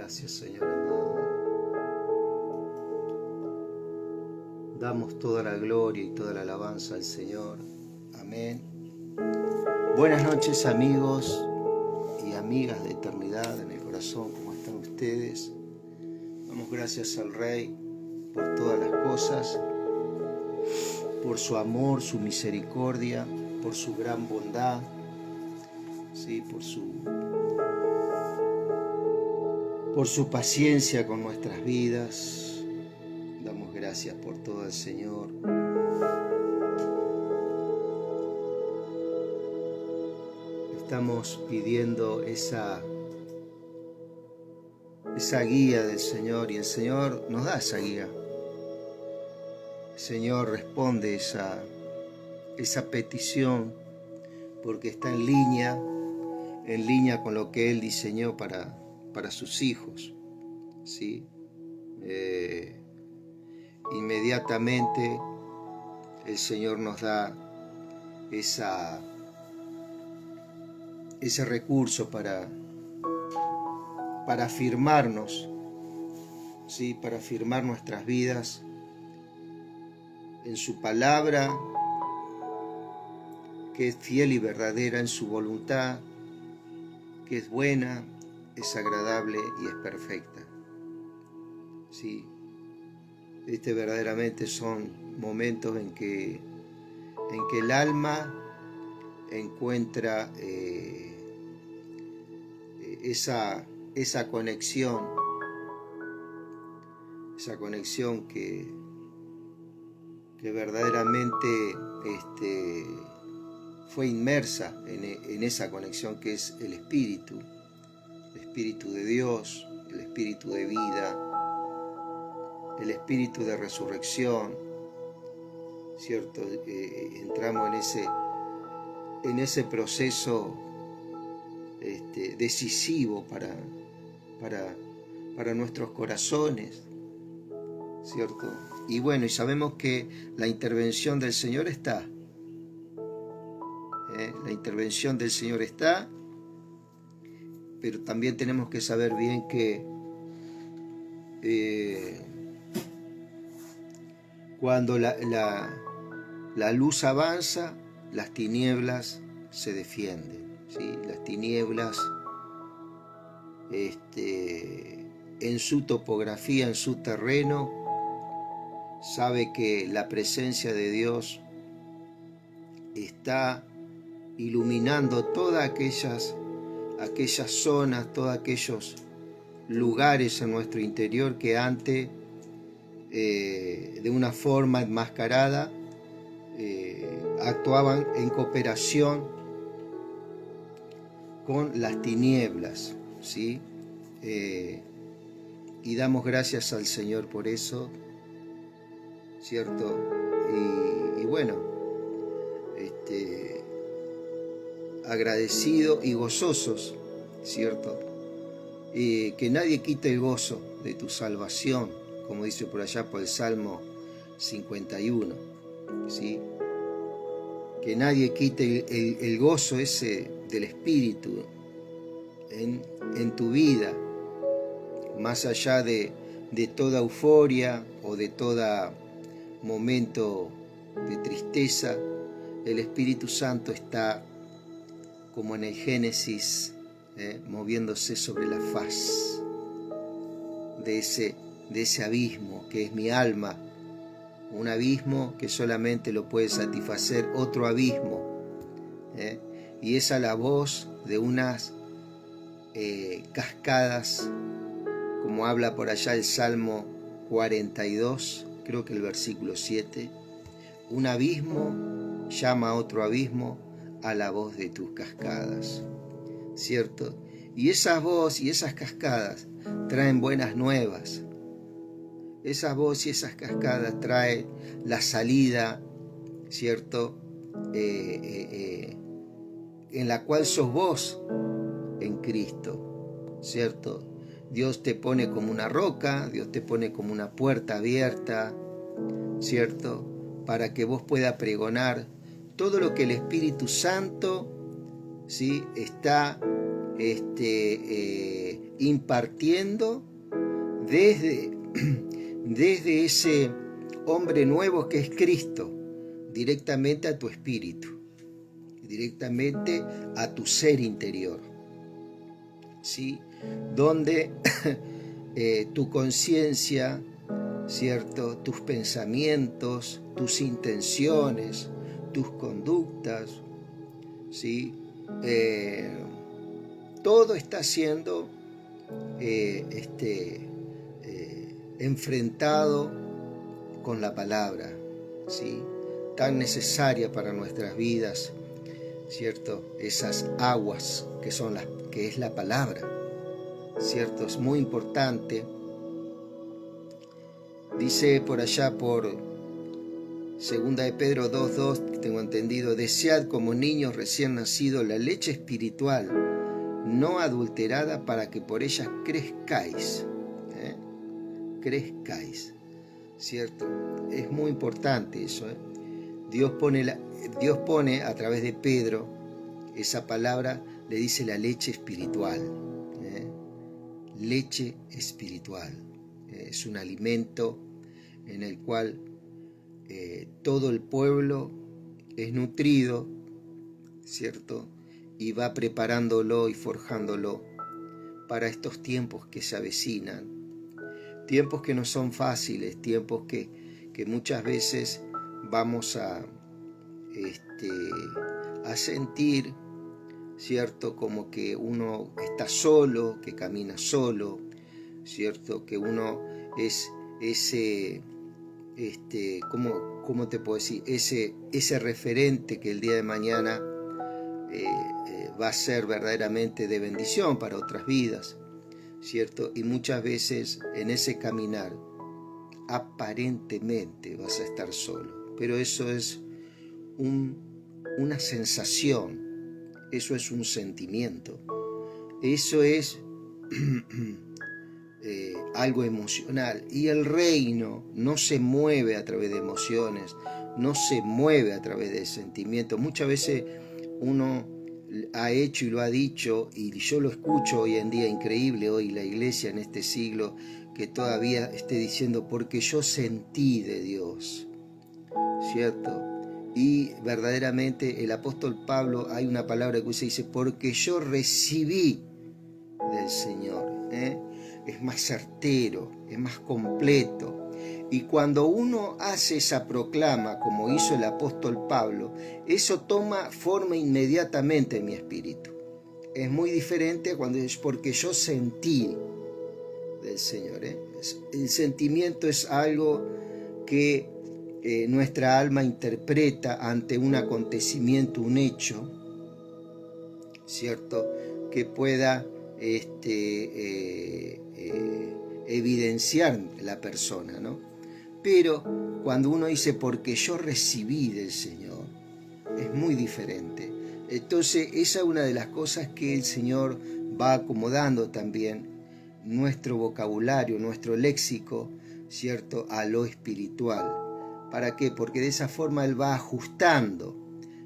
Gracias, Señor amado. Damos toda la gloria y toda la alabanza al Señor. Amén. Buenas noches, amigos y amigas de eternidad en el corazón. ¿Cómo están ustedes? Damos gracias al Rey por todas las cosas, por su amor, su misericordia, por su gran bondad, ¿sí? por su paciencia con nuestras vidas. Damos gracias por todo al Señor. Estamos pidiendo esa guía del Señor, y el Señor nos da esa guía. El Señor responde esa petición, porque está en línea con lo que Él diseñó para sus hijos, ¿sí? Inmediatamente el Señor nos da ese recurso para afirmarnos, ¿sí? Para afirmar nuestras vidas en su palabra, que es fiel y verdadera, en su voluntad, que es buena, es agradable y es perfecta. ¿Sí? Verdaderamente son momentos en que el alma encuentra esa conexión que verdaderamente fue inmersa en esa conexión que es el Espíritu de Dios, el Espíritu de vida, el Espíritu de resurrección, ¿cierto? Entramos en ese proceso decisivo para nuestros corazones, ¿cierto? Y bueno, y sabemos que la intervención del Señor está. La intervención del Señor está, pero también tenemos que saber bien que cuando la luz avanza, las tinieblas se defienden, ¿sí? Las tinieblas, en su topografía, en su terreno, sabe que la presencia de Dios está iluminando todas aquellas zonas, todos aquellos lugares en nuestro interior que antes, de una forma enmascarada, actuaban en cooperación con las tinieblas, ¿sí? Y damos gracias al Señor por eso, ¿cierto? Y bueno, agradecidos y gozosos, ¿cierto? Que nadie quite el gozo de tu salvación, como dice por allá por el Salmo 51, ¿sí? Que nadie quite el gozo ese del Espíritu en tu vida, más allá de toda euforia o de todo momento de tristeza. El Espíritu Santo está como en el Génesis, moviéndose sobre la faz de ese abismo que es mi alma, un abismo que solamente lo puede satisfacer otro abismo, y esa la voz de unas cascadas, como habla por allá el Salmo 42, creo que el versículo 7, un abismo llama a otro abismo a la voz de tus cascadas, ¿cierto? Y esa voz y esas cascadas traen buenas nuevas. Esa voz y esas cascadas traen la salida, ¿cierto? En la cual sos vos en Cristo, ¿cierto? Dios te pone como una roca, Dios te pone como una puerta abierta, ¿cierto? Para que vos puedas pregonar todo lo que el Espíritu Santo, ¿sí? está impartiendo desde ese hombre nuevo que es Cristo, directamente a tu espíritu, directamente a tu ser interior, ¿sí? Donde tu conciencia, ¿cierto? Tus pensamientos, tus intenciones, tus conductas, ¿sí? Todo está siendo enfrentado con la palabra, ¿sí? Tan necesaria para nuestras vidas, ¿cierto? Esas aguas que es la palabra, ¿cierto? Es muy importante. Dice por allá por 2 de Pedro 2:2, que tengo entendido: desead como niños recién nacidos la leche espiritual, no adulterada, para que por ella crezcáis. Crezcáis, ¿cierto? Es muy importante eso, ¿eh? Dios pone a través de Pedro esa palabra, le dice la leche espiritual, ¿eh? Leche espiritual. Es un alimento en el cual todo el pueblo es nutrido, ¿cierto? Y va preparándolo y forjándolo para estos tiempos que se avecinan, tiempos que no son fáciles, tiempos que muchas veces vamos a sentir, ¿cierto? Como que uno está solo, que camina solo, ¿cierto? Que uno es ese, ¿cómo te puedo decir? Ese referente que el día de mañana va a ser verdaderamente de bendición para otras vidas, ¿cierto? Y muchas veces en ese caminar aparentemente vas a estar solo, pero eso es una sensación, eso es un sentimiento, eso es algo emocional, y el reino no se mueve a través de emociones, no se mueve a través de sentimientos. Muchas veces uno ha hecho y lo ha dicho, y yo lo escucho hoy en día, increíble hoy la iglesia en este siglo, que todavía esté diciendo porque yo sentí de Dios, ¿cierto? Y verdaderamente el apóstol Pablo, hay una palabra que dice porque yo recibí del Señor, ¿eh? Es más certero, es más completo. Y cuando uno hace esa proclama, como hizo el apóstol Pablo, eso toma forma inmediatamente en mi espíritu. Es muy diferente cuando es porque yo sentí del Señor, ¿eh? El sentimiento es algo que nuestra alma interpreta ante un acontecimiento, un hecho, ¿cierto? Que pueda evidenciar la persona, ¿no? Pero cuando uno dice porque yo recibí del Señor, es muy diferente. Entonces esa es una de las cosas que el Señor va acomodando también nuestro vocabulario, nuestro léxico, ¿cierto?, a lo espiritual. ¿Para qué? Porque de esa forma Él va ajustando,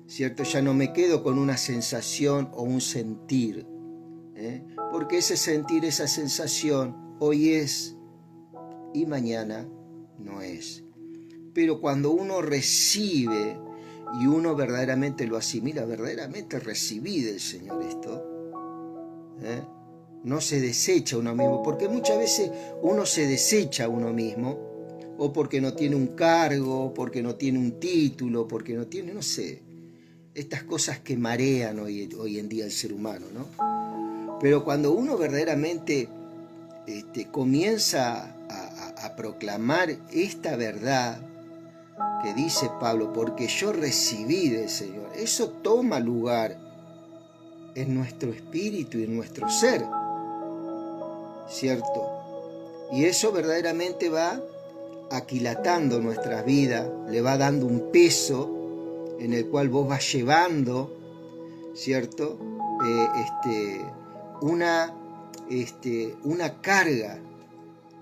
¿cierto? Ya no me quedo con una sensación o un sentir, porque ese sentir, esa sensación, hoy es y mañana no es. Pero cuando uno recibe y uno verdaderamente lo asimila, verdaderamente recibí del Señor esto, no se desecha uno mismo, porque muchas veces uno se desecha a uno mismo, o porque no tiene un cargo, porque no tiene un título, porque no tiene, no sé, estas cosas que marean hoy en día al ser humano, ¿no? Pero cuando uno verdaderamente comienza a proclamar esta verdad que dice Pablo, porque yo recibí del Señor, eso toma lugar en nuestro espíritu y en nuestro ser, ¿cierto? Y eso verdaderamente va aquilatando nuestras vidas, le va dando un peso en el cual vos vas llevando, ¿cierto? Una carga,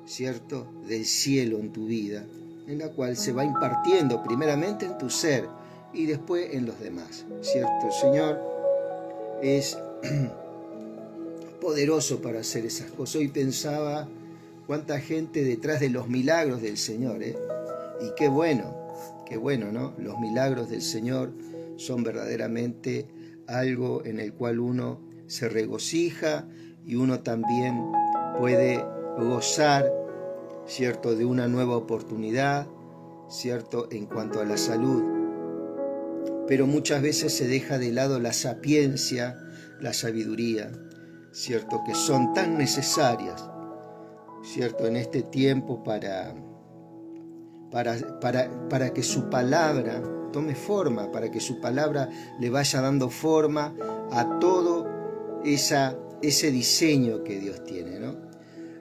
¿cierto?, del cielo en tu vida, en la cual se va impartiendo primeramente en tu ser y después en los demás, ¿cierto? El Señor es poderoso para hacer esas cosas. Hoy pensaba cuánta gente detrás de los milagros del Señor, ¿eh? Y qué bueno, ¿no? Los milagros del Señor son verdaderamente algo en el cual uno se regocija y uno también puede gozar, ¿cierto?, de una nueva oportunidad, ¿cierto?, en cuanto a la salud. Pero muchas veces se deja de lado la sapiencia, la sabiduría, ¿cierto?, que son tan necesarias, ¿cierto?, en este tiempo para que su palabra tome forma, para que su palabra le vaya dando forma a todo ese diseño que Dios tiene, ¿no?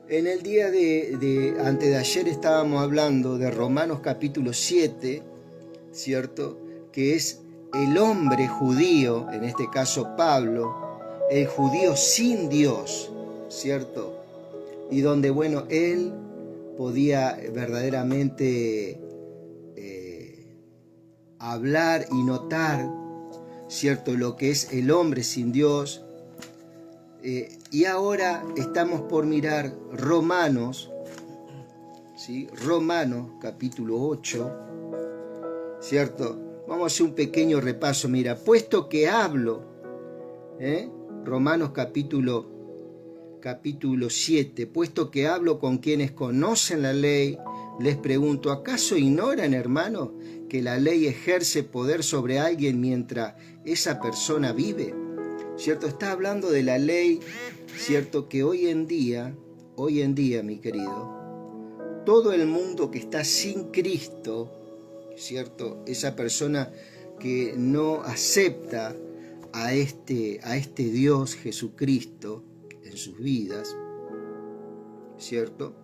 En el día antes de ayer estábamos hablando de Romanos capítulo 7, ¿cierto?, que es el hombre judío, en este caso Pablo, el judío sin Dios, ¿cierto? Y donde, bueno, él podía verdaderamente hablar y notar, ¿cierto?, lo que es el hombre sin Dios. Y ahora estamos por mirar Romanos, ¿sí? Romanos capítulo 8, ¿cierto? Vamos a hacer un pequeño repaso. Mira, puesto que hablo, Romanos capítulo 7, puesto que hablo con quienes conocen la ley, les pregunto, ¿acaso ignoran, hermanos, que la ley ejerce poder sobre alguien mientras esa persona vive? ¿Cierto? Está hablando de la ley, ¿cierto? Que hoy en día, mi querido, todo el mundo que está sin Cristo, ¿cierto?, esa persona que no acepta a este Dios Jesucristo en sus vidas, ¿cierto?,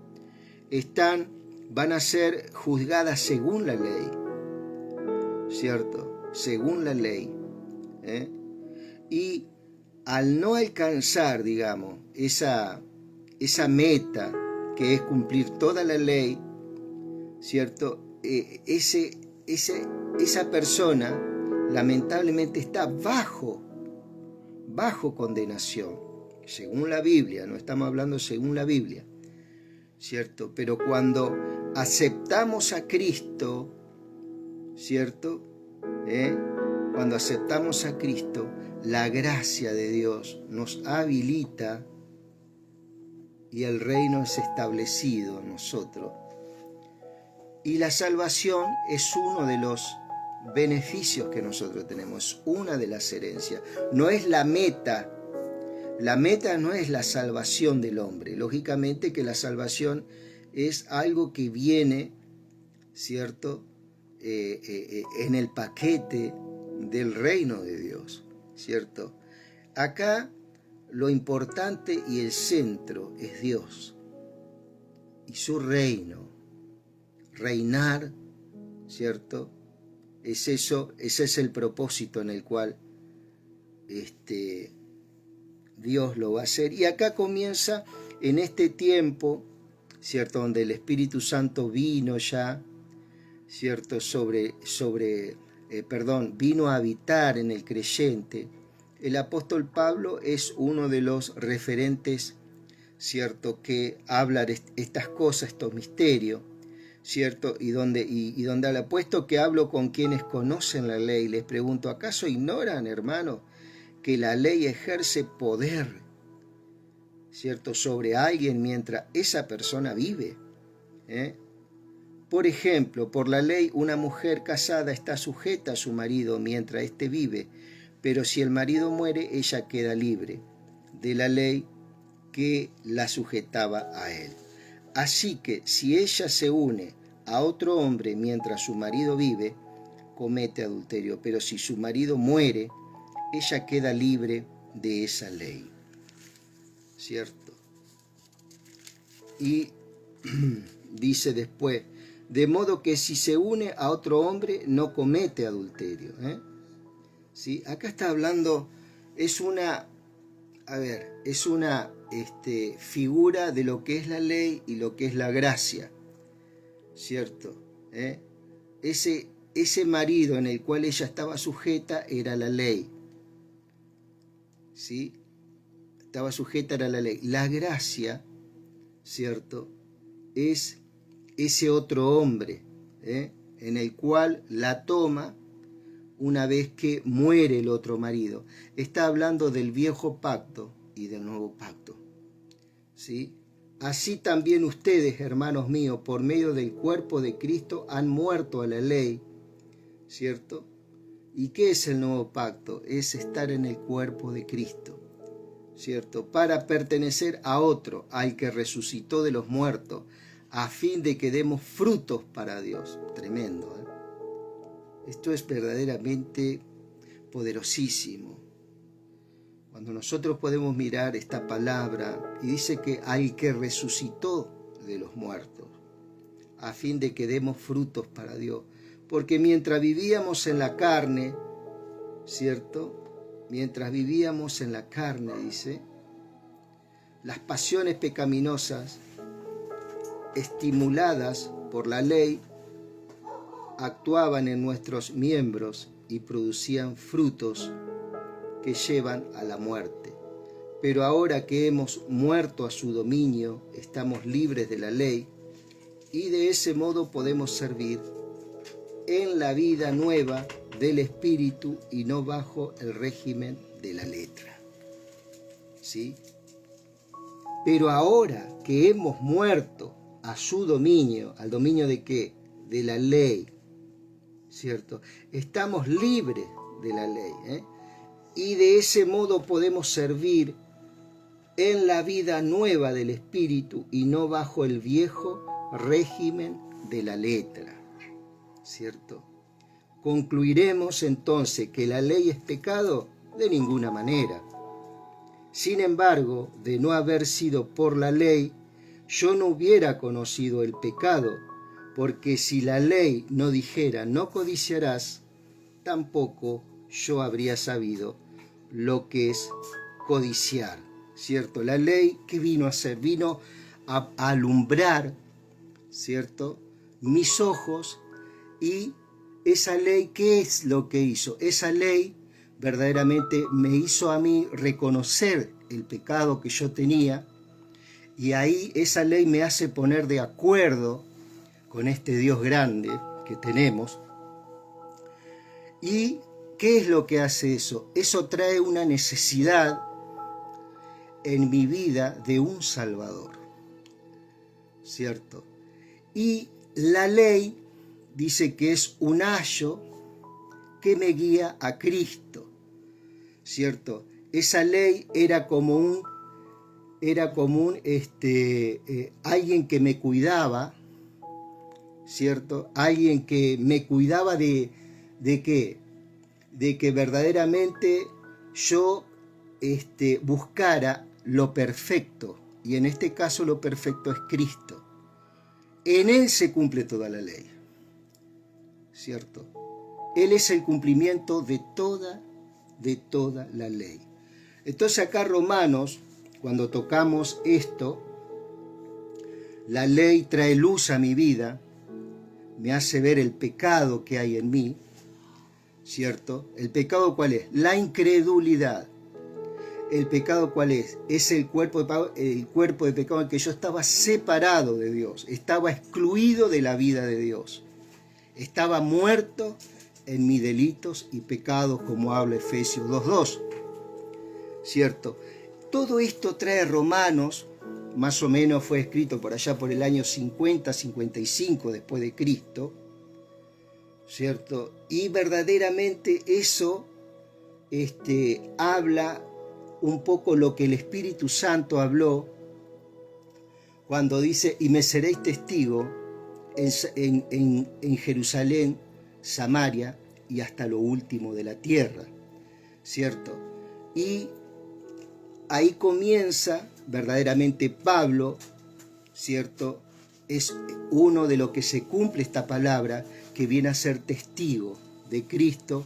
van a ser juzgadas según la ley, ¿cierto?, según la ley, y al no alcanzar, digamos, esa meta que es cumplir toda la ley, ¿cierto?, esa persona lamentablemente está bajo condenación, según la Biblia. No estamos hablando según la Biblia, ¿cierto? Pero cuando aceptamos a Cristo, ¿cierto?, cuando aceptamos a Cristo, la gracia de Dios nos habilita y el reino es establecido en nosotros. Y la salvación es uno de los beneficios que nosotros tenemos, una de las herencias. No es la meta. La meta no es la salvación del hombre. Lógicamente que la salvación es algo que viene, ¿cierto?, en el paquete del reino de Dios, ¿cierto? Acá lo importante y el centro es Dios y su reino. Reinar, ¿cierto? Ese es el propósito en el cual Dios lo va a hacer. Y acá comienza en este tiempo, ¿cierto?, donde el Espíritu Santo vino ya, ¿cierto?, vino a habitar en el creyente. El apóstol Pablo es uno de los referentes, ¿cierto?, que habla de estas cosas, estos misterios, ¿cierto? Y donde habla, puesto que hablo con quienes conocen la ley, les pregunto, ¿acaso ignoran, hermanos, que la ley ejerce poder, ¿cierto?, sobre alguien mientras esa persona vive? Por ejemplo, por la ley, una mujer casada está sujeta a su marido mientras éste vive, pero si el marido muere, ella queda libre de la ley que la sujetaba a él. Así que si ella se une a otro hombre mientras su marido vive, comete adulterio, pero si su marido muere, ella queda libre de esa ley, ¿cierto? Y dice después, de modo que si se une a otro hombre, no comete adulterio, ¿sí? Acá está hablando, es una figura de lo que es la ley y lo que es la gracia, ¿cierto? Ese marido en el cual ella estaba sujeta era la ley, ¿sí? estaba sujeta a la ley. La gracia, ¿cierto?, es ese otro hombre, en el cual la toma una vez que muere el otro marido. Está hablando del viejo pacto y del nuevo pacto, ¿sí? Así también ustedes, hermanos míos, por medio del cuerpo de Cristo han muerto a la ley, ¿cierto? ¿Y qué es el nuevo pacto? Es estar en el cuerpo de Cristo, ¿cierto? Para pertenecer a otro, al que resucitó de los muertos, a fin de que demos frutos para Dios. Tremendo, ¿eh? Esto es verdaderamente poderosísimo. Cuando nosotros podemos mirar esta palabra, y dice que al que resucitó de los muertos, a fin de que demos frutos para Dios. Porque mientras vivíamos en la carne, ¿cierto? Mientras vivíamos en la carne, dice, las pasiones pecaminosas, estimuladas por la ley, actuaban en nuestros miembros y producían frutos que llevan a la muerte. Pero ahora que hemos muerto a su dominio, estamos libres de la ley y de ese modo podemos servir en la vida nueva del Espíritu y no bajo el régimen de la letra. ¿Sí? Pero ahora que hemos muerto a su dominio, ¿al dominio de qué? De la ley, ¿cierto? Estamos libres de la ley, y de ese modo podemos servir en la vida nueva del Espíritu y no bajo el viejo régimen de la letra, ¿cierto? ¿Concluiremos entonces que la ley es pecado? De ninguna manera. Sin embargo, de no haber sido por la ley, yo no hubiera conocido el pecado, porque si la ley no dijera no codiciarás, tampoco yo habría sabido lo que es codiciar, ¿cierto? La ley, ¿qué vino a hacer? Vino a alumbrar, ¿cierto?, mis ojos. Y esa ley, ¿qué es lo que hizo? Esa ley verdaderamente me hizo a mí reconocer el pecado que yo tenía, y ahí esa ley me hace poner de acuerdo con este Dios grande que tenemos. ¿Y qué es lo que hace eso? Eso trae una necesidad en mi vida de un Salvador, ¿cierto? Y la ley dice que es un ayo que me guía a Cristo, ¿cierto? Esa ley era como alguien que me cuidaba, ¿cierto? Alguien que me cuidaba ¿de qué? De que verdaderamente yo buscara lo perfecto, y en este caso lo perfecto es Cristo. En Él se cumple toda la ley, ¿cierto? Él es el cumplimiento de toda la ley. Entonces acá Romanos, cuando tocamos esto, la ley trae luz a mi vida, me hace ver el pecado que hay en mí, ¿cierto? ¿El pecado cuál es? La incredulidad. ¿El pecado cuál es? Es el cuerpo de pecado en que yo estaba separado de Dios, estaba excluido de la vida de Dios, estaba muerto en mis delitos y pecados, como habla Efesios 2:2, ¿cierto? Todo esto trae Romanos, más o menos fue escrito por allá por el año 50-55 después de Cristo, ¿cierto? Y verdaderamente eso habla un poco lo que el Espíritu Santo habló cuando dice, y me seréis testigo en Jerusalén, Samaria y hasta lo último de la tierra, ¿cierto? Y ahí comienza verdaderamente Pablo, ¿cierto? Es uno de lo que se cumple esta palabra, que viene a ser testigo de Cristo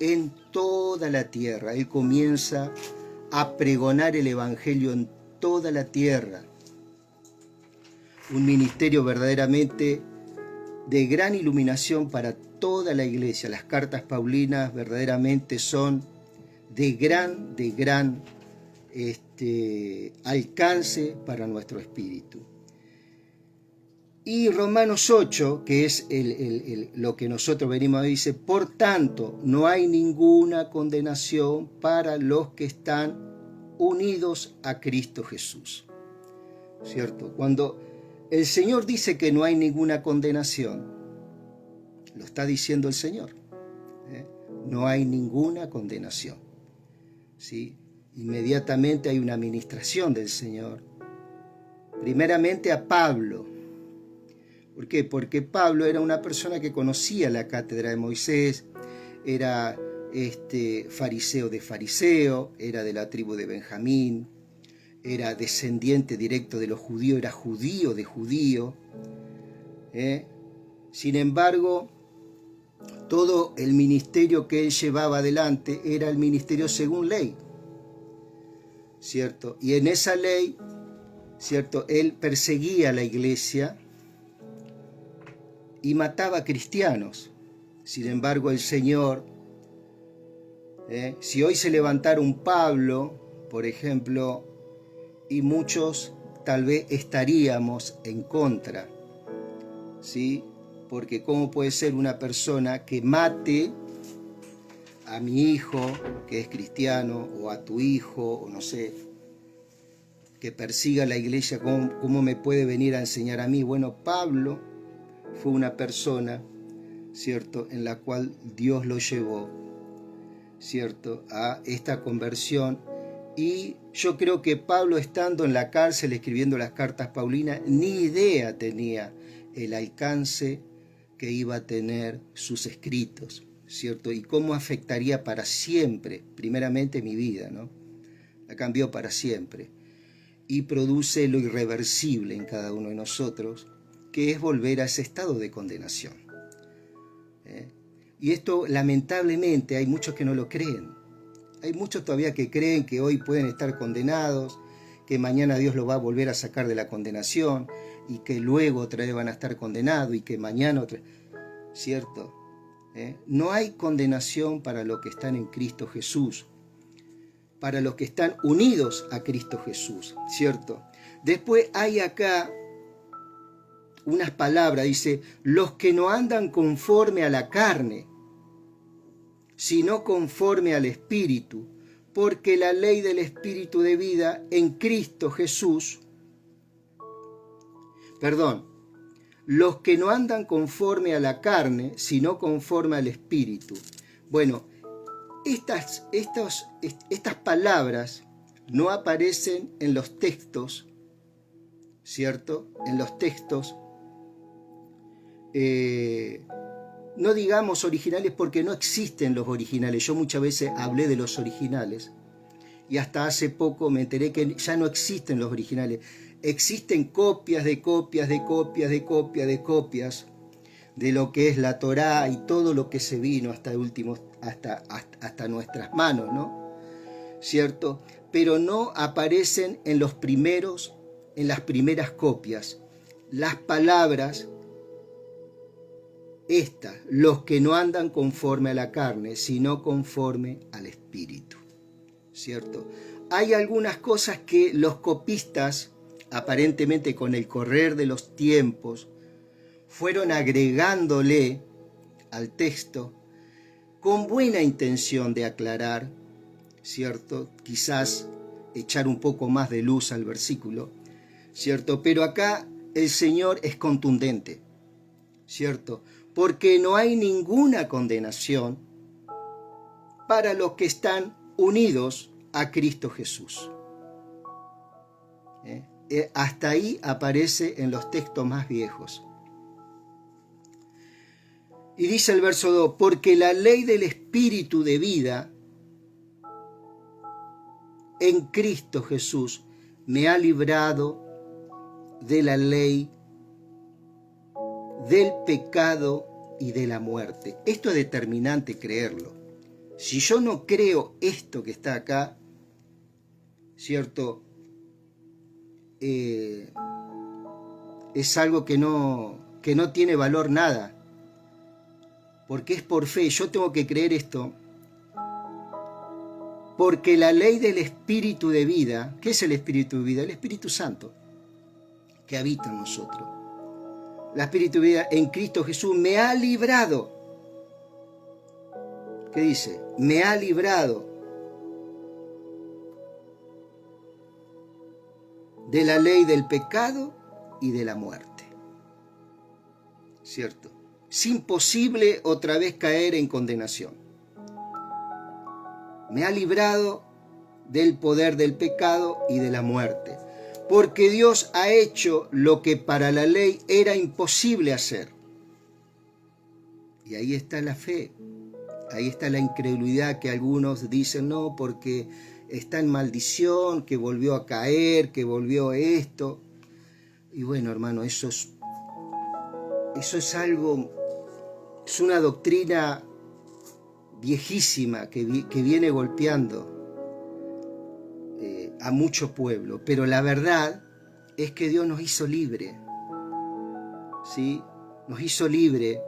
en toda la tierra. Él comienza a pregonar el Evangelio en toda la tierra. Un ministerio verdaderamente de gran iluminación para toda la iglesia. Las cartas paulinas verdaderamente son de gran alcance para nuestro espíritu. Y Romanos 8, que es lo que nosotros venimos a decir, dice, por tanto, no hay ninguna condenación para los que están unidos a Cristo Jesús. ¿Cierto? Cuando el Señor dice que no hay ninguna condenación, lo está diciendo el Señor. No hay ninguna condenación. ¿Sí? Inmediatamente hay una administración del Señor. Primeramente a Pablo. ¿Por qué? Porque Pablo era una persona que conocía la cátedra de Moisés, era fariseo de fariseo, era de la tribu de Benjamín, era descendiente directo de los judíos, era judío de judío. Sin embargo, todo el ministerio que él llevaba adelante era el ministerio según ley, ¿cierto? Y en esa ley, ¿cierto?, él perseguía a la iglesia y mataba a cristianos. Sin embargo, el Señor, si hoy se levantara un Pablo, por ejemplo, y muchos tal vez estaríamos en contra, ¿sí? Porque ¿cómo puede ser una persona que mate a mi hijo, que es cristiano, o a tu hijo, o no sé, que persiga a la iglesia? ¿Cómo me puede venir a enseñar a mí? Bueno, Pablo fue una persona, ¿cierto?, en la cual Dios lo llevó, ¿cierto?, a esta conversión. Y yo creo que Pablo, estando en la cárcel escribiendo las cartas paulinas, ni idea tenía el alcance que iba a tener sus escritos, ¿cierto?, y cómo afectaría para siempre, primeramente mi vida, ¿no? La cambió para siempre y produce lo irreversible en cada uno de nosotros, que es volver a ese estado de condenación. Y esto, lamentablemente, hay muchos que no lo creen. Hay muchos todavía que creen que hoy pueden estar condenados, que mañana Dios los va a volver a sacar de la condenación, y que luego otra vez van a estar condenados, y que mañana otra vez, ¿cierto? No hay condenación para los que están en Cristo Jesús, para los que están unidos a Cristo Jesús, ¿cierto? Después hay acá unas palabras, dice, los que no andan conforme a la carne, sino conforme al Espíritu, porque la ley del Espíritu de vida en Cristo Jesús, los que no andan conforme a la carne, sino conforme al Espíritu. Bueno, estas palabras no aparecen en los textos, ¿cierto? En los textos, no digamos originales, porque no existen los originales. Yo muchas veces hablé de los originales y hasta hace poco me enteré que ya no existen los originales. Existen copias de copias de copias de copias de copias de lo que es la Torá y todo lo que se vino hasta nuestras manos, ¿no? ¿Cierto? Pero no aparecen en las primeras copias las palabras estas, los que no andan conforme a la carne, sino conforme al Espíritu, ¿cierto? Hay algunas cosas que los copistas, aparentemente con el correr de los tiempos, fueron agregándole al texto con buena intención de aclarar, ¿cierto? Quizás echar un poco más de luz al versículo, ¿cierto? Pero acá el Señor es contundente, ¿cierto? Porque no hay ninguna condenación para los que están unidos a Cristo Jesús. Hasta ahí aparece en los textos más viejos. Y dice el verso 2, porque la ley del Espíritu de vida en Cristo Jesús me ha librado de la ley del pecado y de la muerte. Esto es determinante creerlo. Si yo no creo esto que está acá, ¿cierto? Es algo que no tiene valor nada, porque es por fe. Yo tengo que creer esto porque la ley del Espíritu de vida, ¿qué es el Espíritu de vida? El Espíritu Santo que habita en nosotros. El Espíritu de vida en Cristo Jesús me ha librado. ¿Qué dice? Me ha librado de la ley del pecado y de la muerte. ¿Cierto? Es imposible otra vez caer en condenación. Me ha librado del poder del pecado y de la muerte, porque Dios ha hecho lo que para la ley era imposible hacer. Y ahí está la fe, ahí está la incredulidad que algunos dicen, no, porque está en maldición, que volvió a caer, que volvió esto. Y bueno, hermano, eso es algo, es una doctrina viejísima que viene golpeando a mucho pueblo, pero la verdad es que Dios nos hizo libre, ¿sí? Nos hizo libre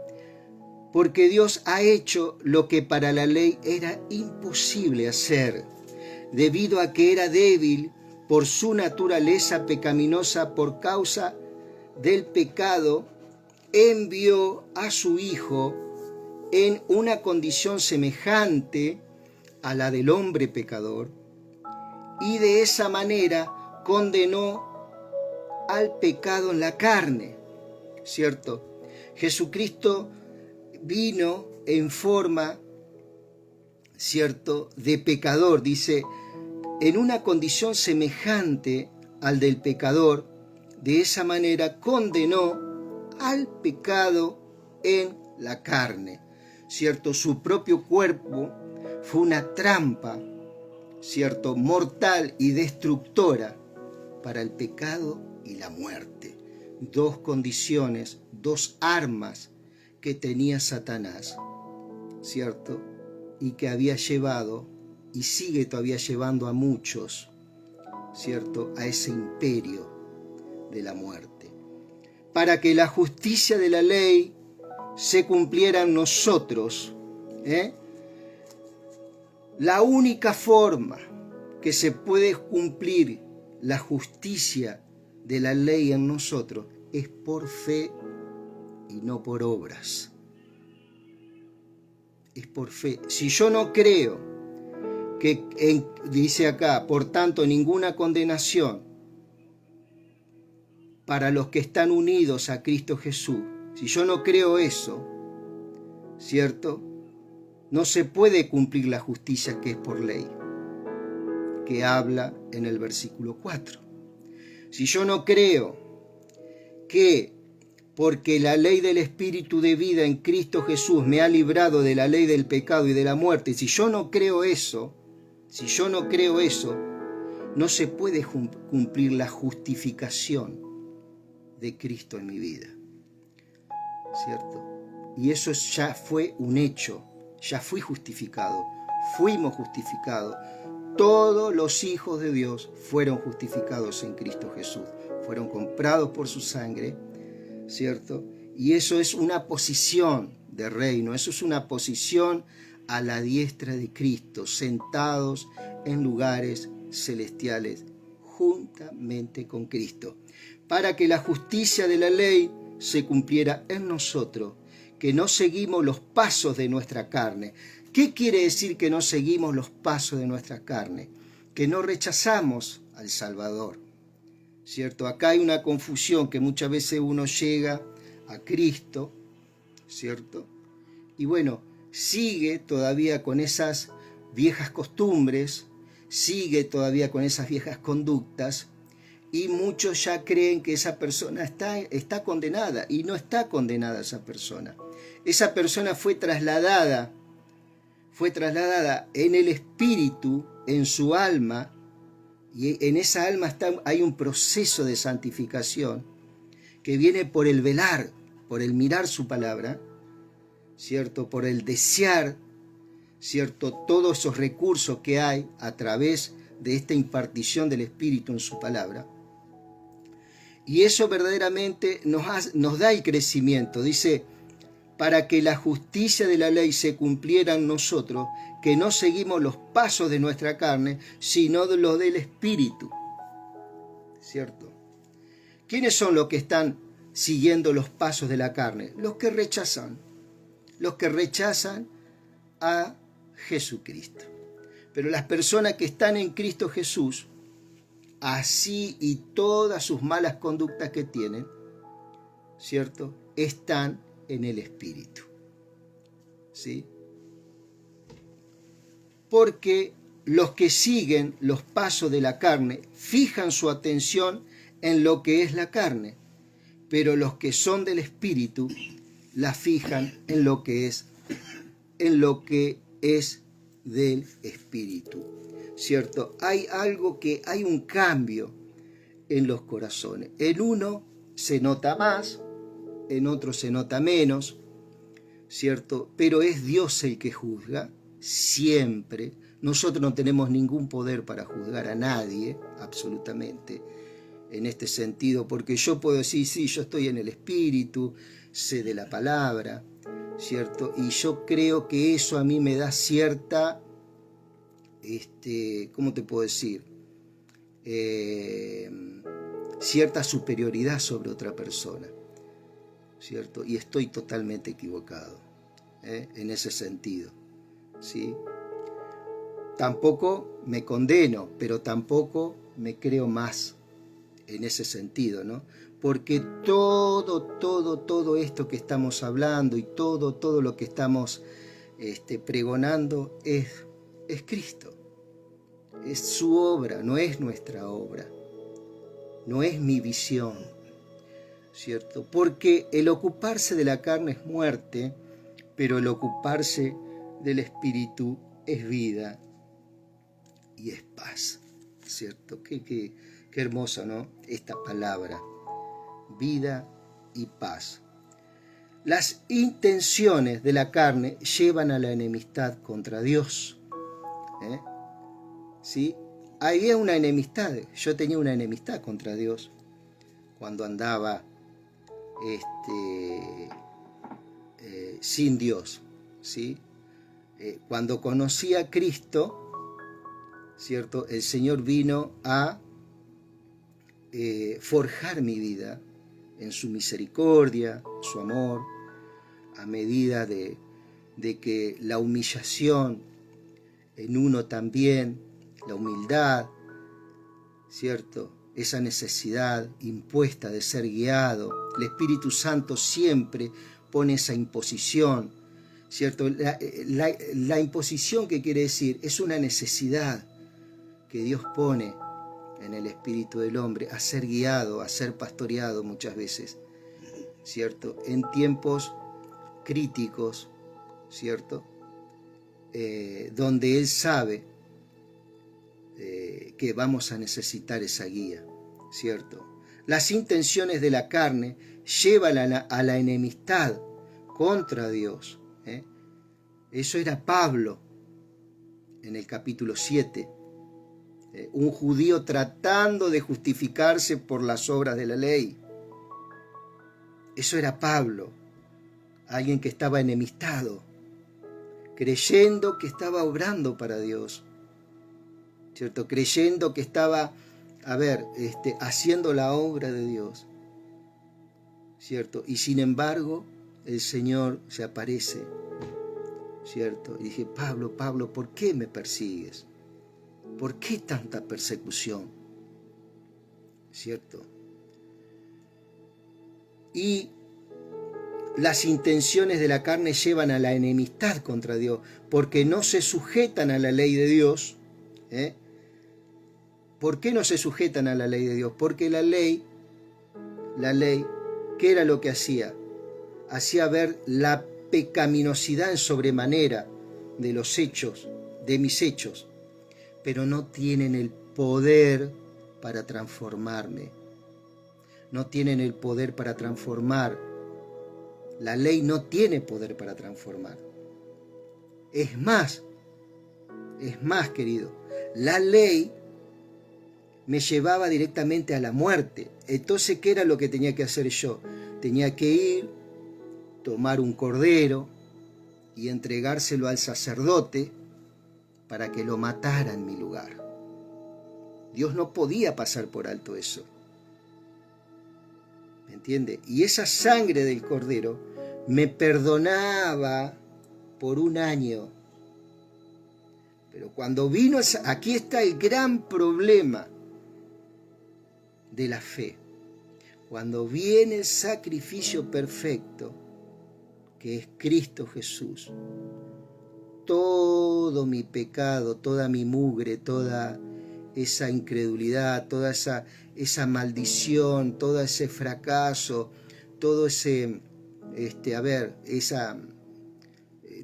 porque Dios ha hecho lo que para la ley era imposible hacer, debido a que era débil por su naturaleza pecaminosa por causa del pecado, envió a su Hijo en una condición semejante a la del hombre pecador, y de esa manera condenó al pecado en la carne, ¿cierto? Jesucristo vino en forma, ¿cierto?, de pecador, dice, en una condición semejante al del pecador, de esa manera condenó al pecado en la carne, ¿cierto? Su propio cuerpo fue una trampa, ¿cierto?, mortal y destructora para el pecado y la muerte. Dos condiciones, dos armas que tenía Satanás, ¿cierto?, y que había llevado y sigue todavía llevando a muchos, ¿cierto?, a ese imperio de la muerte. Para que la justicia de la ley se cumpliera en nosotros, La única forma que se puede cumplir la justicia de la ley en nosotros es por fe y no por obras. Es por fe. Si yo no creo que, dice acá, por tanto, ninguna condenación para los que están unidos a Cristo Jesús, si yo no creo eso, ¿cierto?, no se puede cumplir la justicia que es por ley, que habla en el versículo 4. Si yo no creo que porque la ley del Espíritu de vida en Cristo Jesús me ha librado de la ley del pecado y de la muerte, si yo no creo eso, no se puede cumplir la justificación de Cristo en mi vida, ¿cierto? Y eso ya fue un hecho. Ya fui justificado, fuimos justificados. Todos los hijos de Dios fueron justificados en Cristo Jesús. Fueron comprados por su sangre, ¿cierto? Y eso es una posición de reino, eso es una posición a la diestra de Cristo, sentados en lugares celestiales juntamente con Cristo, para que la justicia de la ley se cumpliera en nosotros, que no seguimos los pasos de nuestra carne. ¿Qué quiere decir que no seguimos los pasos de nuestra carne? Que no rechazamos al Salvador, ¿cierto? Acá hay una confusión, que muchas veces uno llega a Cristo, ¿cierto? Y bueno, sigue todavía con esas viejas costumbres, sigue todavía con esas viejas conductas, y muchos ya creen que esa persona está condenada, y no está condenada esa persona. Esa persona fue trasladada en el espíritu, en su alma, y en esa alma hay un proceso de santificación que viene por el velar, por el mirar su palabra, ¿cierto? Por el desear, ¿cierto?, todos esos recursos que hay a través de esta impartición del Espíritu en su palabra. Y eso verdaderamente nos da el crecimiento. Dice, para que la justicia de la ley se cumpliera en nosotros, que no seguimos los pasos de nuestra carne, sino de los del Espíritu. ¿Cierto? ¿Quiénes son los que están siguiendo los pasos de la carne? Los que rechazan a Jesucristo. Pero las personas que están en Cristo Jesús, así y todas sus malas conductas que tienen, ¿cierto?, están en el Espíritu. ¿Sí? Porque los que siguen los pasos de la carne fijan su atención en lo que es la carne, pero los que son del Espíritu la fijan en lo que es del Espíritu. ¿Cierto? Hay un cambio en los corazones. En uno se nota más, en otro se nota menos, ¿cierto? Pero es Dios el que juzga, siempre. Nosotros no tenemos ningún poder para juzgar a nadie, absolutamente, en este sentido, porque yo puedo decir, sí, yo estoy en el Espíritu, sé de la palabra, ¿cierto? Y yo creo que eso a mí me da cierta, ¿cómo te puedo decir? Cierta superioridad sobre otra persona, ¿cierto? Y estoy totalmente equivocado, en ese sentido, ¿sí? Tampoco me condeno, pero tampoco me creo más en ese sentido, ¿no? Porque todo esto que estamos hablando y todo lo que estamos pregonando es Cristo. Es su obra, no es nuestra obra. No es mi visión, ¿cierto? Porque el ocuparse de la carne es muerte, pero el ocuparse del Espíritu es vida y es paz, ¿cierto? Qué hermosa, ¿no? Esta palabra, vida y paz. Las intenciones de la carne llevan a la enemistad contra Dios, ¿sí? Había una enemistad, yo tenía una enemistad contra Dios cuando andaba sin Dios, ¿sí? Cuando conocí a Cristo, ¿cierto? El Señor vino a forjar mi vida en su misericordia, su amor, a medida de que la humillación en uno también, la humildad, ¿cierto? Esa necesidad impuesta de ser guiado. El Espíritu Santo siempre pone esa imposición, ¿cierto? La imposición, ¿qué quiere decir? Es una necesidad que Dios pone en el espíritu del hombre a ser guiado, a ser pastoreado muchas veces, ¿cierto? En tiempos críticos, ¿cierto? Donde Él sabe que vamos a necesitar esa guía, ¿cierto? Las intenciones de la carne llevan a la enemistad contra Dios. Eso era Pablo en el capítulo 7. Un judío tratando de justificarse por las obras de la ley. Eso era Pablo, alguien que estaba enemistado, creyendo que estaba obrando para Dios, ¿cierto? Creyendo que estaba, haciendo la obra de Dios, ¿cierto? Y sin embargo, el Señor se aparece, ¿cierto? Y dije, Pablo, ¿por qué me persigues? ¿Por qué tanta persecución? ¿Cierto? Y las intenciones de la carne llevan a la enemistad contra Dios, porque no se sujetan a la ley de Dios. ¿Por qué no se sujetan a la ley de Dios? Porque la ley, ¿qué era lo que hacía? Hacía ver la pecaminosidad en sobremanera de los hechos, de mis hechos, pero no tienen el poder para transformarme. No tienen el poder para transformar. La ley no tiene poder para transformar. Es más, querido, la ley me llevaba directamente a la muerte. Entonces, ¿qué era lo que tenía que hacer yo? Tenía que ir tomar un cordero y entregárselo al sacerdote para que lo matara en mi lugar. Dios no podía pasar por alto eso. ¿Me entiende? Y esa sangre del cordero me perdonaba por un año. Pero cuando vino aquí está el gran problema de la fe. Cuando viene el sacrificio perfecto, que es Cristo Jesús, todo mi pecado, toda mi mugre, toda esa incredulidad, toda esa maldición, todo ese fracaso, todo ese,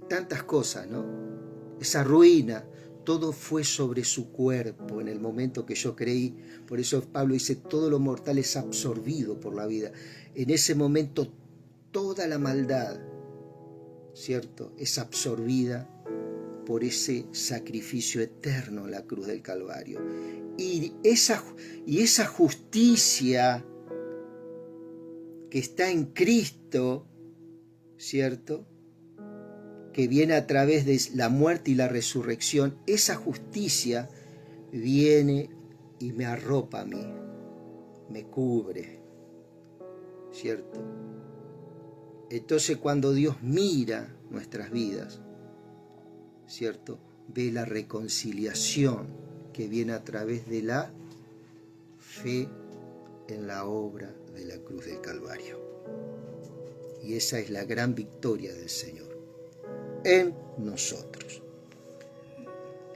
tantas cosas, ¿no? Esa ruina, todo fue sobre su cuerpo en el momento que yo creí. Por eso Pablo dice, todo lo mortal es absorbido por la vida. En ese momento toda la maldad, ¿cierto?, es absorbida por ese sacrificio eterno en la cruz del Calvario. Y esa justicia que está en Cristo, ¿cierto?, que viene a través de la muerte y la resurrección, esa justicia viene y me arropa a mí, me cubre, ¿cierto? Entonces cuando Dios mira nuestras vidas, ¿cierto?, ve la reconciliación que viene a través de la fe en la obra de la cruz del Calvario. Y esa es la gran victoria del Señor en nosotros.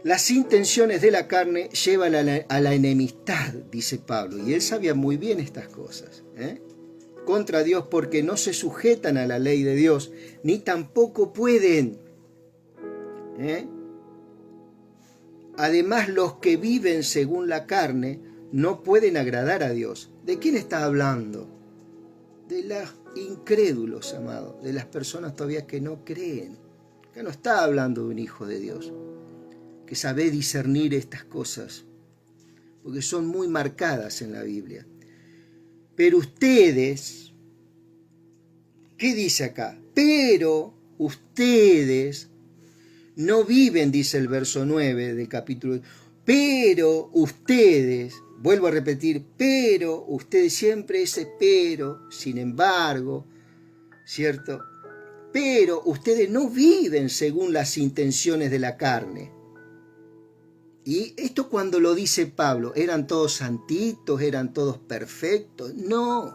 Las intenciones de la carne llevan a la enemistad, dice Pablo, y él sabía muy bien estas cosas, contra Dios, porque no se sujetan a la ley de Dios, ni tampoco pueden. Además, los que viven según la carne no pueden agradar a Dios. ¿De quién está hablando? De los incrédulos, amados, de las personas todavía que no creen. Que no está hablando de un hijo de Dios, que sabe discernir estas cosas, porque son muy marcadas en la Biblia. Pero ustedes, ¿qué dice acá? Pero ustedes no viven, dice el verso 9 del capítulo, pero ustedes, vuelvo a repetir, pero ustedes, siempre ese pero, sin embargo, ¿cierto? Pero ustedes no viven según las intenciones de la carne. Y esto cuando lo dice Pablo, ¿eran todos santitos? ¿Eran todos perfectos? No.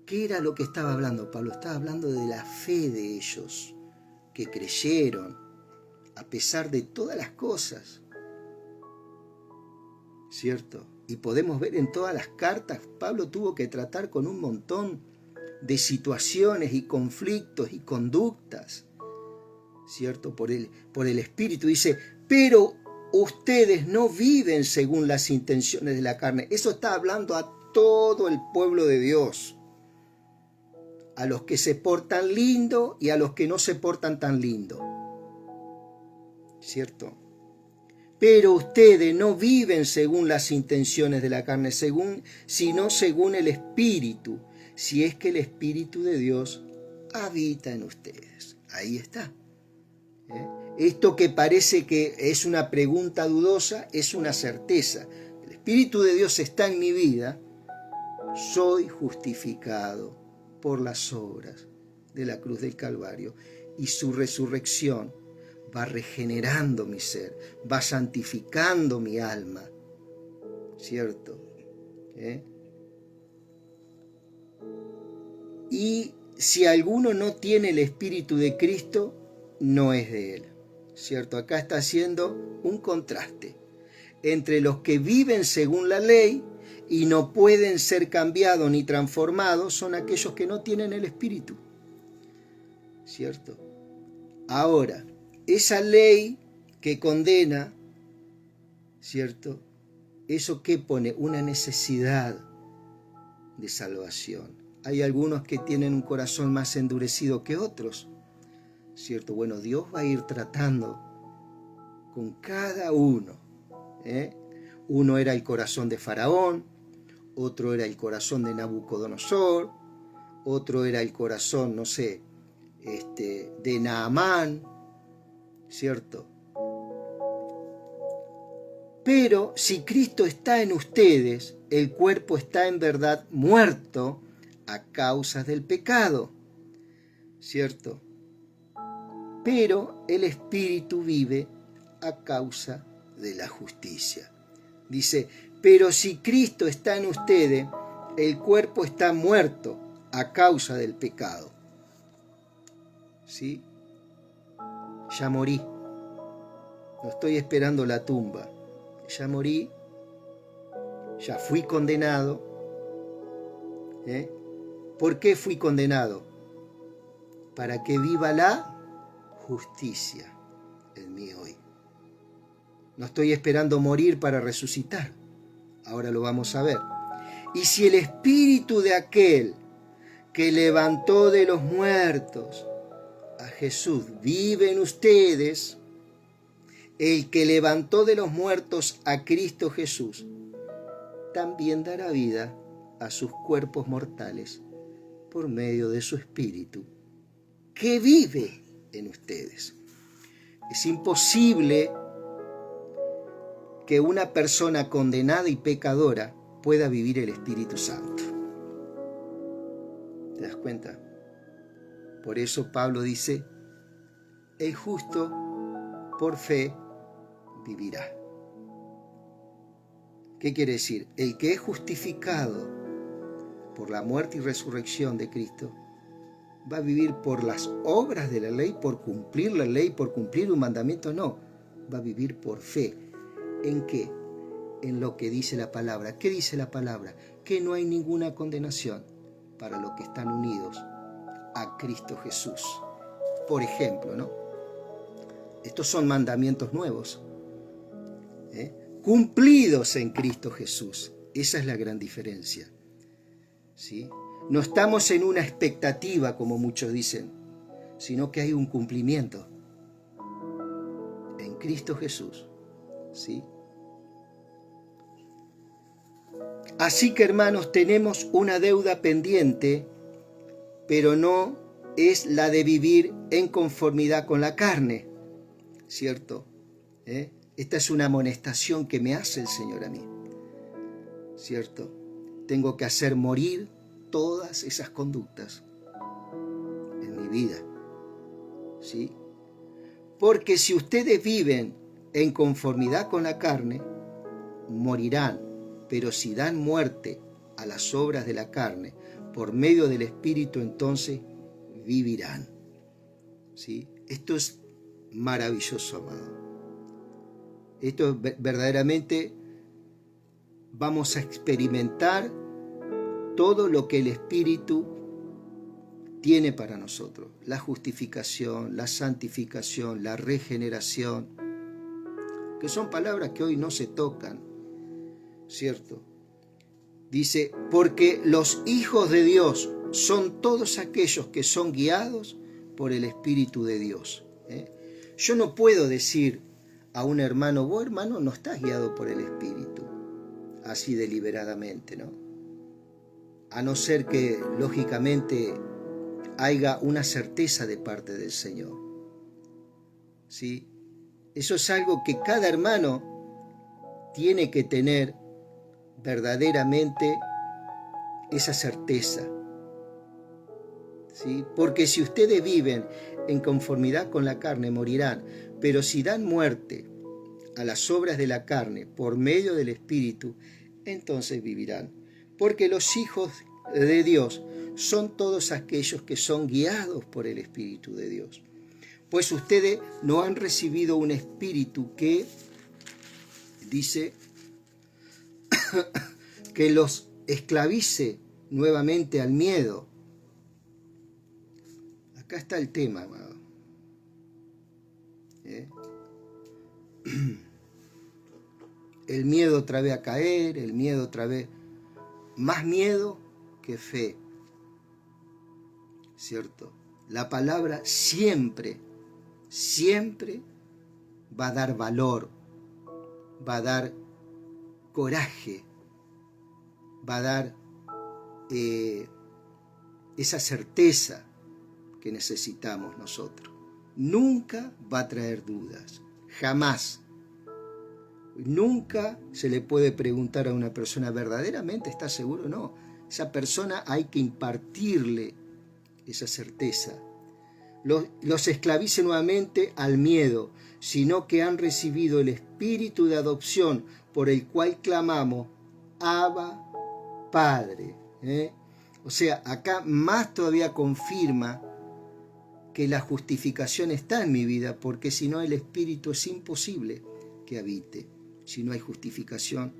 ¿Qué era lo que estaba hablando Pablo? Estaba hablando de la fe de ellos, que creyeron, a pesar de todas las cosas. ¿Cierto? Y podemos ver en todas las cartas, Pablo tuvo que tratar con un montón de situaciones y conflictos y conductas, ¿cierto? Por el Espíritu. Dice, pero ustedes no viven según las intenciones de la carne. Eso está hablando a todo el pueblo de Dios, a los que se portan lindo y a los que no se portan tan lindo, ¿cierto? Pero ustedes no viven según las intenciones de la carne, sino según el Espíritu, si es que el Espíritu de Dios habita en ustedes. Ahí está. Esto que parece que es una pregunta dudosa, es una certeza. El Espíritu de Dios está en mi vida, soy justificado por las obras de la cruz del Calvario, y su resurrección va regenerando mi ser, va santificando mi alma, ¿cierto? Y si alguno no tiene el Espíritu de Cristo, no es de él, ¿cierto? Acá está haciendo un contraste entre los que viven según la ley y no pueden ser cambiados ni transformados, son aquellos que no tienen el Espíritu, ¿cierto? Ahora, esa ley que condena, ¿cierto? ¿Eso qué pone? Una necesidad de salvación. Hay algunos que tienen un corazón más endurecido que otros, ¿cierto? Bueno, Dios va a ir tratando con cada uno. Uno era el corazón de Faraón, otro era el corazón de Nabucodonosor, otro era el corazón, no sé, de Naamán, ¿cierto? Pero si Cristo está en ustedes, el cuerpo está en verdad muerto a causa del pecado, ¿cierto? Pero el espíritu vive a causa de la justicia. Dice, pero si Cristo está en ustedes, el cuerpo está muerto a causa del pecado. ¿Sí? Ya morí. No estoy esperando la tumba. Ya morí. Ya fui condenado. ¿Por qué fui condenado? Para que viva la justicia en mí hoy. No estoy esperando morir para resucitar. Ahora lo vamos a ver. Y si el espíritu de aquel que levantó de los muertos a Jesús vive en ustedes, el que levantó de los muertos a Cristo Jesús, también dará vida a sus cuerpos mortales por medio de su espíritu que vive en ustedes. Es imposible que una persona condenada y pecadora pueda vivir el Espíritu Santo. ¿Te das cuenta? Por eso Pablo dice, el justo por fe vivirá. ¿Qué quiere decir? El que es justificado por la muerte y resurrección de Cristo va a vivir por las obras de la ley, por cumplir la ley, por cumplir un mandamiento, no. Va a vivir por fe. ¿En qué? En lo que dice la palabra. ¿Qué dice la palabra? Que no hay ninguna condenación para los que están unidos a Cristo Jesús. Por ejemplo, ¿no? Estos son mandamientos nuevos, cumplidos en Cristo Jesús. Esa es la gran diferencia, ¿sí? No estamos en una expectativa, como muchos dicen, sino que hay un cumplimiento en Cristo Jesús, ¿sí? Así que, hermanos, tenemos una deuda pendiente, pero no es la de vivir en conformidad con la carne, ¿cierto? Esta es una amonestación que me hace el Señor a mí, ¿cierto? Tengo que hacer morir todas esas conductas en mi vida, ¿sí? Porque si ustedes viven en conformidad con la carne, morirán, pero si dan muerte a las obras de la carne por medio del Espíritu, entonces vivirán, ¿sí? Esto es maravilloso, amado. Esto verdaderamente vamos a experimentar todo lo que el Espíritu tiene para nosotros. La justificación, la santificación, la regeneración, que son palabras que hoy no se tocan, ¿cierto? Dice, porque los hijos de Dios son todos aquellos que son guiados por el Espíritu de Dios. Yo no puedo decir a un hermano, vos hermano no estás guiado por el Espíritu, así deliberadamente, ¿no? A no ser que, lógicamente, haya una certeza de parte del Señor, ¿sí? Eso es algo que cada hermano tiene que tener verdaderamente esa certeza, ¿sí? Porque si ustedes viven en conformidad con la carne, morirán, pero si dan muerte a las obras de la carne por medio del Espíritu, entonces vivirán. Porque los hijos de Dios son todos aquellos que son guiados por el Espíritu de Dios. Pues ustedes no han recibido un espíritu que, dice, que los esclavice nuevamente al miedo. Acá está el tema, amado. El miedo otra vez a caer, el miedo otra vez, más miedo que fe, ¿cierto? La palabra siempre, siempre va a dar valor, va a dar coraje, va a dar esa certeza que necesitamos nosotros. Nunca va a traer dudas, jamás. Nunca se le puede preguntar a una persona, ¿verdaderamente está seguro o no? Esa persona hay que impartirle esa certeza. Los esclavice nuevamente al miedo, sino que han recibido el espíritu de adopción por el cual clamamos, Abba, Padre. O sea, acá más todavía confirma que la justificación está en mi vida, porque si no el espíritu es imposible que habite. Si no hay justificación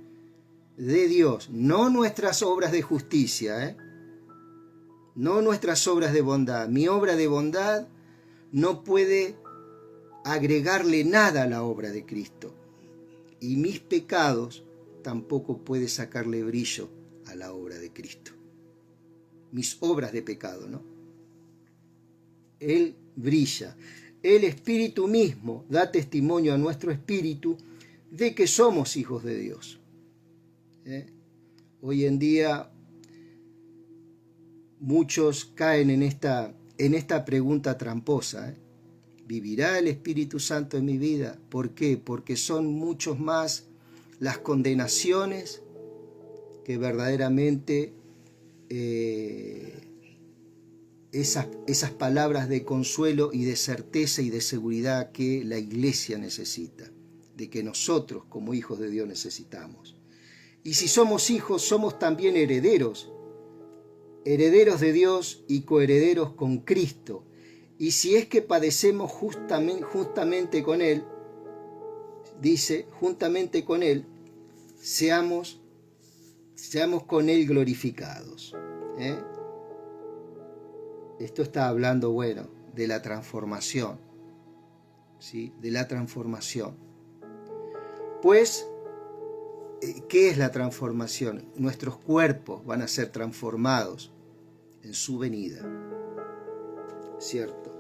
de Dios, no nuestras obras de justicia, no nuestras obras de bondad. Mi obra de bondad no puede agregarle nada a la obra de Cristo. Y mis pecados tampoco puede sacarle brillo a la obra de Cristo. Mis obras de pecado, ¿no? Él brilla. El Espíritu mismo da testimonio a nuestro espíritu de que somos hijos de Dios. Hoy en día muchos caen en esta pregunta tramposa. ¿Vivirá el Espíritu Santo en mi vida? ¿Por qué? Porque son muchos más las condenaciones que verdaderamente esas palabras de consuelo y de certeza y de seguridad que la iglesia necesita, de que nosotros como hijos de Dios necesitamos. Y si somos hijos, somos también herederos, herederos de Dios y coherederos con Cristo. Y si es que padecemos justamente con Él, dice, juntamente con Él, seamos con Él glorificados. Esto está hablando, bueno, de la transformación, ¿sí? De la transformación. Pues, ¿qué es la transformación? Nuestros cuerpos van a ser transformados en su venida, ¿cierto?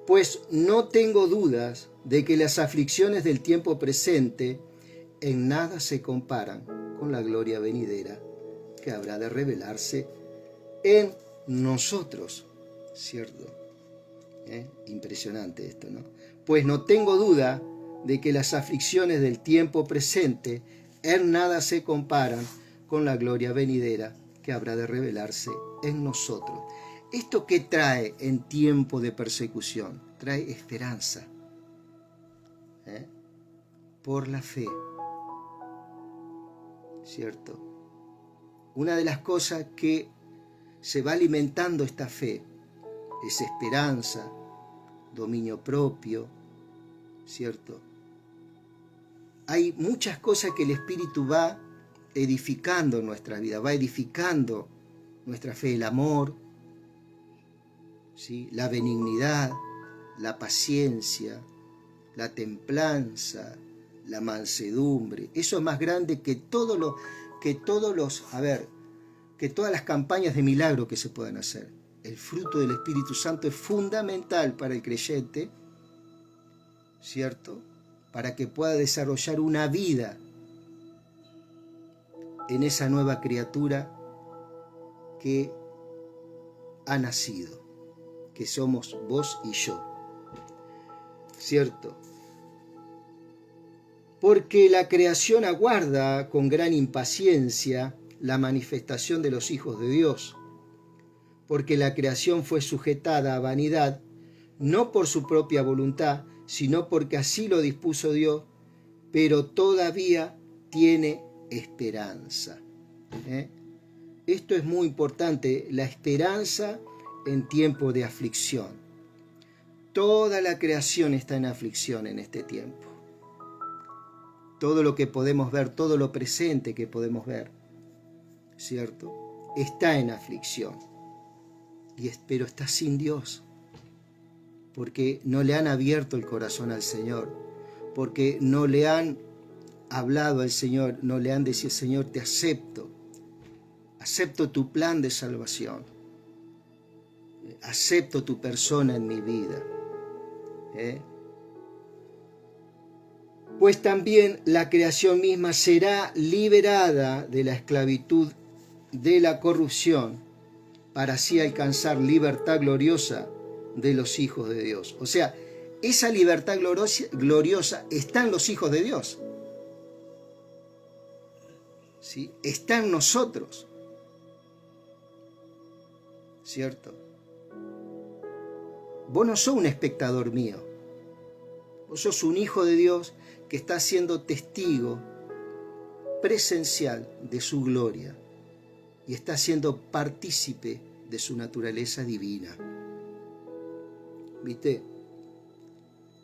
Pues no tengo dudas de que las aflicciones del tiempo presente en nada se comparan con la gloria venidera que habrá de revelarse en nosotros, ¿cierto? Impresionante esto, ¿no? Pues no tengo duda de que las aflicciones del tiempo presente en nada se comparan con la gloria venidera que habrá de revelarse en nosotros. ¿Esto qué trae en tiempo de persecución? Trae esperanza, por la fe, ¿cierto? Una de las cosas que se va alimentando esta fe es esperanza, dominio propio, ¿cierto? Hay muchas cosas que el Espíritu va edificando en nuestra vida, va edificando nuestra fe, el amor, ¿sí? La benignidad, la paciencia, la templanza, la mansedumbre. Eso es más grande que todas las campañas de milagro que se puedan hacer. El fruto del Espíritu Santo es fundamental para el creyente, ¿cierto? Para que pueda desarrollar una vida en esa nueva criatura que ha nacido, que somos vos y yo, ¿cierto? Porque la creación aguarda con gran impaciencia la manifestación de los hijos de Dios, porque la creación fue sujetada a vanidad, no por su propia voluntad, sino porque así lo dispuso Dios, pero todavía tiene esperanza. Esto es muy importante, la esperanza en tiempo de aflicción. Toda la creación está en aflicción en este tiempo. Todo lo que podemos ver, todo lo presente que podemos ver, ¿cierto? Está en aflicción. Pero está sin Dios, porque no le han abierto el corazón al Señor, porque no le han hablado al Señor, no le han dicho, Señor, te acepto tu plan de salvación, acepto tu persona en mi vida. Pues también la creación misma será liberada de la esclavitud de la corrupción para así alcanzar libertad gloriosa de los hijos de Dios. O sea, esa libertad gloriosa está en los hijos de Dios. ¿Sí? Está en nosotros. ¿Cierto? Vos no sos un espectador mío. Vos sos un hijo de Dios que está siendo testigo presencial de su gloria y está siendo partícipe de su naturaleza divina. ¿Viste?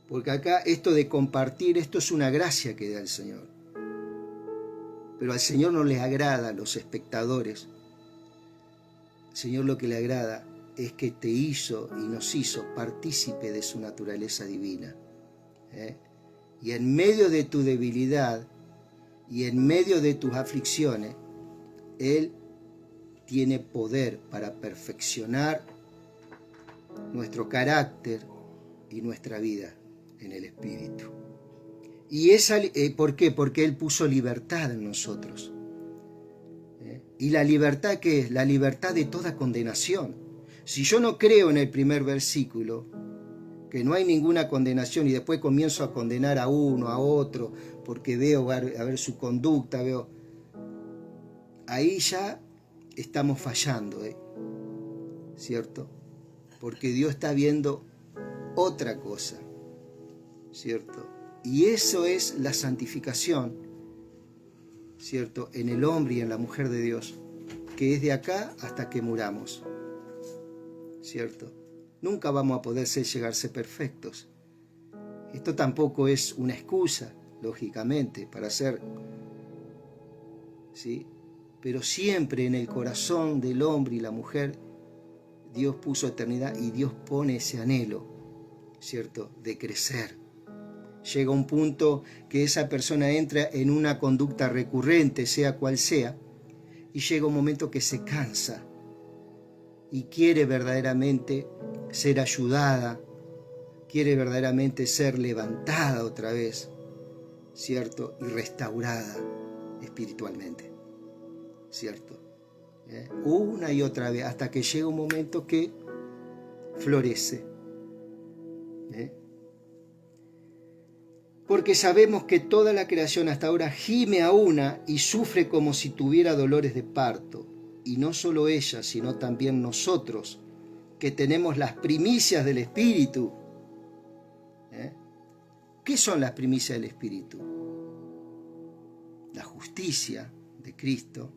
Porque acá esto de compartir, esto es una gracia que da el Señor. Pero al Señor no le agrada a los espectadores. Al Señor lo que le agrada es que te hizo y nos hizo partícipe de su naturaleza divina. Y en medio de tu debilidad y en medio de tus aflicciones, Él tiene poder para perfeccionar nuestro carácter y nuestra vida en el Espíritu. Y ¿por qué? Porque Él puso libertad en nosotros. ¿Y la libertad qué es? La libertad de toda condenación. Si yo no creo en el primer versículo, que no hay ninguna condenación, y después comienzo a condenar a uno, a otro, porque veo a ver su conducta, ahí ya estamos fallando, ¿cierto? Porque Dios está viendo otra cosa, ¿cierto? Y eso es la santificación, ¿cierto? En el hombre y en la mujer de Dios, que es de acá hasta que muramos, ¿cierto? Nunca vamos a poder llegarse perfectos. Esto tampoco es una excusa, lógicamente, para ser, ¿sí? Pero siempre en el corazón del hombre y la mujer, Dios puso eternidad y Dios pone ese anhelo, ¿cierto?, de crecer. Llega un punto que esa persona entra en una conducta recurrente, sea cual sea, y llega un momento que se cansa y quiere verdaderamente ser ayudada, quiere verdaderamente ser levantada otra vez, ¿cierto? Y restaurada espiritualmente, ¿cierto? Una y otra vez, hasta que llega un momento que florece. Porque sabemos que toda la creación hasta ahora gime a una y sufre como si tuviera dolores de parto. Y no solo ella, sino también nosotros, que tenemos las primicias del Espíritu. ¿Qué son las primicias del Espíritu? La justicia de Cristo,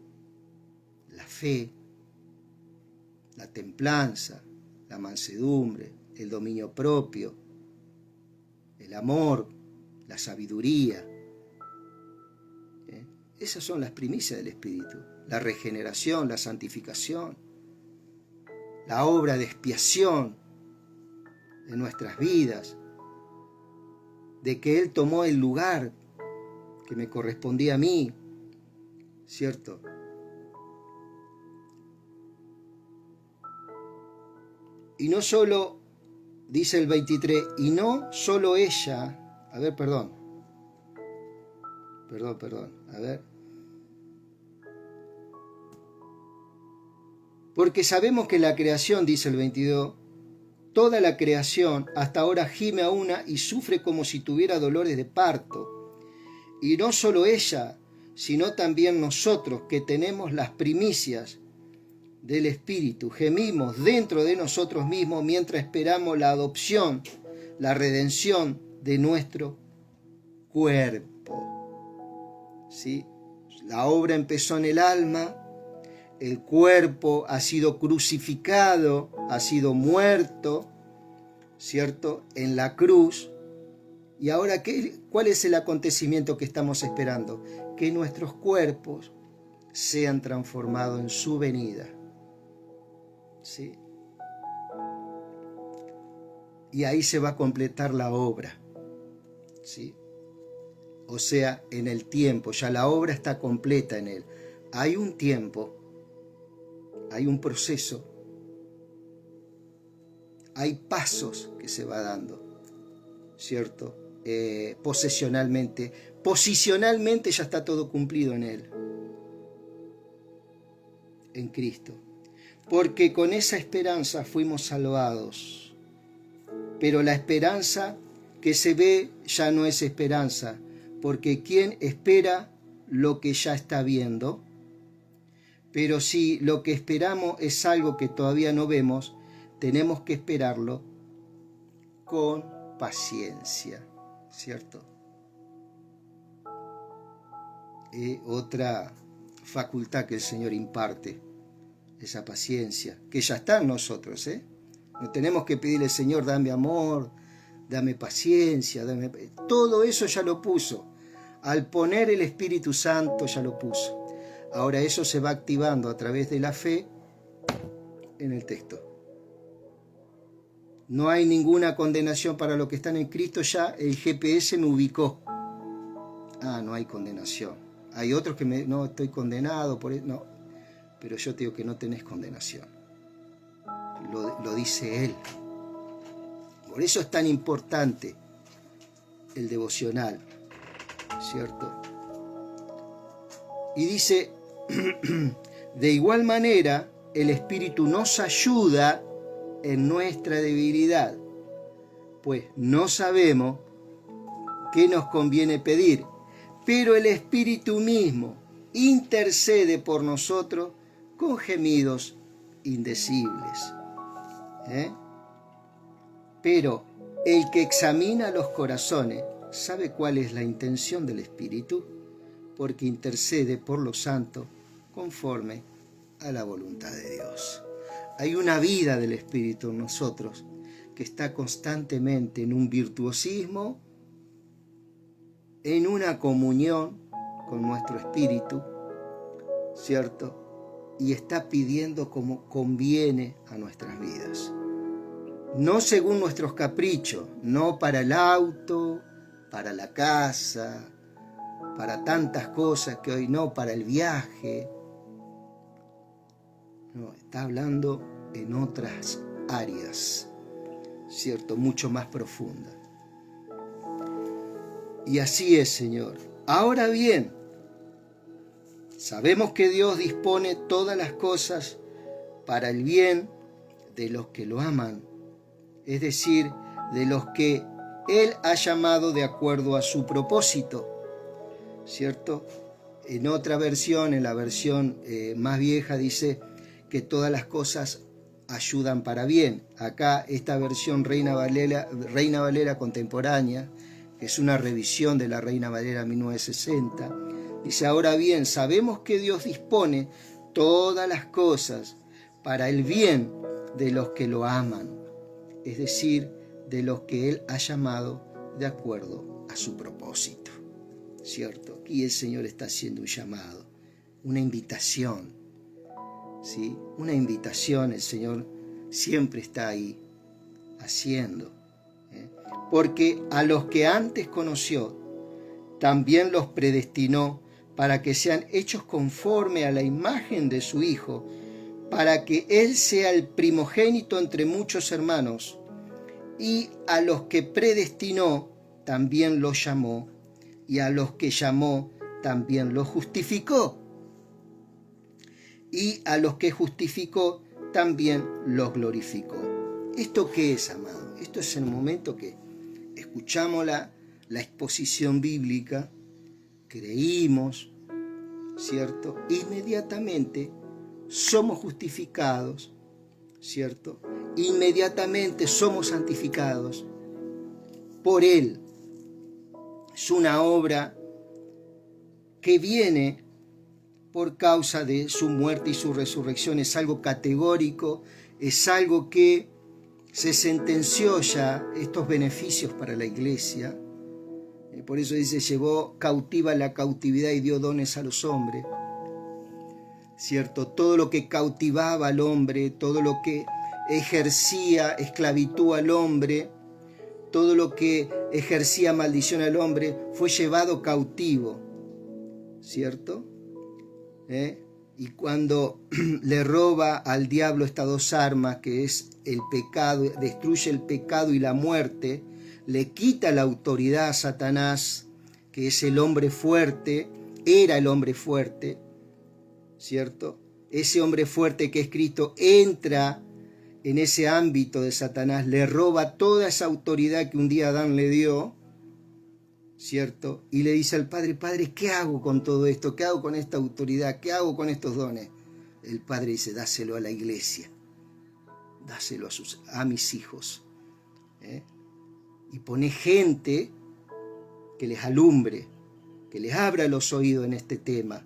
la fe, la templanza, la mansedumbre, el dominio propio, el amor, la sabiduría. Esas son las primicias del Espíritu. La regeneración, la santificación, la obra de expiación en nuestras vidas, de que Él tomó el lugar que me correspondía a mí, ¿cierto? Y no solo, dice el 23, y no solo ella, porque sabemos que la creación, dice el 22, toda la creación hasta ahora gime a una y sufre como si tuviera dolores de parto. Y no solo ella, sino también nosotros que tenemos las primicias del Espíritu, gemimos dentro de nosotros mismos mientras esperamos la adopción, la redención de nuestro cuerpo. ¿Sí? La obra empezó en el alma, el cuerpo ha sido crucificado, ha sido muerto, ¿cierto?, en la cruz. Y ahora, ¿cuál es el acontecimiento que estamos esperando? Que nuestros cuerpos sean transformados en su venida. ¿Sí? Y ahí se va a completar la obra. ¿Sí? O sea, en el tiempo, ya la obra está completa en él. Hay un tiempo, hay un proceso, hay pasos que se va dando, ¿cierto? Posicionalmente ya está todo cumplido en él, en Cristo. porque con esa esperanza fuimos salvados. Pero la esperanza que se ve ya no es esperanza, porque ¿quién espera lo que ya está viendo? Pero si lo que esperamos es algo que todavía no vemos, tenemos que esperarlo con paciencia, ¿cierto? Otra facultad que el Señor imparte, esa paciencia, que ya está en nosotros, No tenemos que pedirle, Señor, dame amor, dame paciencia, todo eso ya lo puso. Al poner el Espíritu Santo ya lo puso. Ahora eso se va activando a través de la fe en el texto. No hay ninguna condenación para los que están en Cristo, ya el GPS me ubicó. No hay condenación. Hay otros que no estoy condenado por eso, no. Pero yo te digo que no tenés condenación. Lo dice Él. Por eso es tan importante el devocional, ¿cierto? Y dice, de igual manera, el Espíritu nos ayuda en nuestra debilidad, pues no sabemos qué nos conviene pedir, pero el Espíritu mismo intercede por nosotros con gemidos indecibles. Pero el que examina los corazones sabe cuál es la intención del Espíritu, porque intercede por los santos conforme a la voluntad de Dios. Hay una vida del Espíritu en nosotros que está constantemente en un virtuosismo, en una comunión con nuestro espíritu, ¿cierto? Y está pidiendo como conviene a nuestras vidas. No según nuestros caprichos, no para el auto, para la casa, para tantas cosas que hoy no, para el viaje. No, está hablando en otras áreas, ¿cierto? Mucho más profundas. Y así es, Señor. Ahora bien, sabemos que Dios dispone todas las cosas para el bien de los que lo aman, es decir, de los que Él ha llamado de acuerdo a su propósito, ¿cierto? En otra versión, en la versión más vieja, dice que todas las cosas ayudan para bien. Acá esta versión Reina Valera contemporánea, que es una revisión de la Reina Valera 1960, dice, ahora bien, sabemos que Dios dispone todas las cosas para el bien de los que lo aman, es decir, de los que Él ha llamado de acuerdo a su propósito, ¿cierto? Aquí el Señor está haciendo un llamado, una invitación, ¿sí? Una invitación el Señor siempre está ahí haciendo, porque a los que antes conoció, también los predestinó para que sean hechos conforme a la imagen de su Hijo, para que Él sea el primogénito entre muchos hermanos. Y a los que predestinó, también los llamó, y a los que llamó, también los justificó. Y a los que justificó, también los glorificó. ¿Esto qué es, amado? Esto es el momento que escuchamos la exposición bíblica, creímos, ¿cierto? Inmediatamente somos justificados, ¿cierto? Inmediatamente somos santificados por Él. Es una obra que viene por causa de su muerte y su resurrección. Es algo categórico, es algo que se sentenció ya, estos beneficios para la iglesia. Por eso dice, llevó cautiva la cautividad y dio dones a los hombres, ¿cierto? Todo lo que cautivaba al hombre, todo lo que ejercía esclavitud al hombre, todo lo que ejercía maldición al hombre, fue llevado cautivo, ¿cierto? Y cuando le roba al diablo estas dos armas, que es el pecado, destruye el pecado y la muerte, le quita la autoridad a Satanás, que es el hombre fuerte, era el hombre fuerte, ¿cierto? ese hombre fuerte que es Cristo entra en ese ámbito de Satanás, le roba toda esa autoridad que un día Adán le dio, ¿cierto? Y le dice al Padre, Padre, ¿qué hago con todo esto? ¿Qué hago con esta autoridad? ¿Qué hago con estos dones? El Padre dice, dáselo a la iglesia, dáselo a mis hijos. Y pone gente que les alumbre, que les abra los oídos en este tema,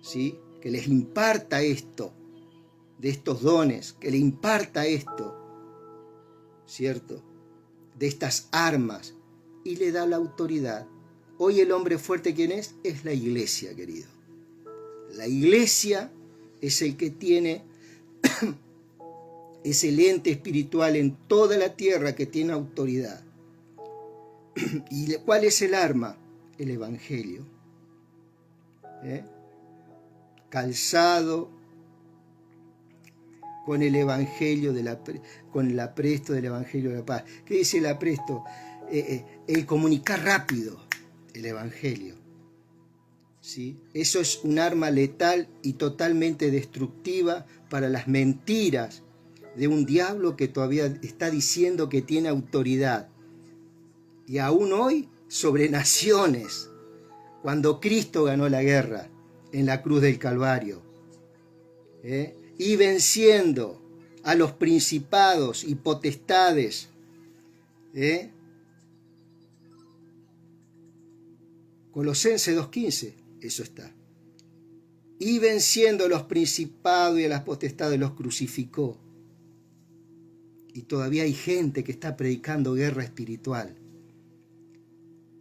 ¿sí? Que les imparta esto, de estos dones, que le imparta esto, ¿cierto? De estas armas, y le da la autoridad. Hoy el hombre fuerte, ¿quién es? Es la iglesia, querido. La iglesia es el que tiene, es el ente espiritual en toda la tierra que tiene autoridad. ¿Y cuál es el arma? El evangelio. Calzado con el evangelio, con el apresto del evangelio de la paz. ¿Qué dice el apresto? El comunicar rápido el evangelio. ¿Sí? Eso es un arma letal y totalmente destructiva para las mentiras de un diablo que todavía está diciendo que tiene autoridad. Y aún hoy sobre naciones, cuando Cristo ganó la guerra en la cruz del Calvario, y venciendo a los principados y potestades, Colosenses 2:15, eso está. Y venciendo a los principados y a las potestades los crucificó. Y todavía hay gente que está predicando guerra espiritual.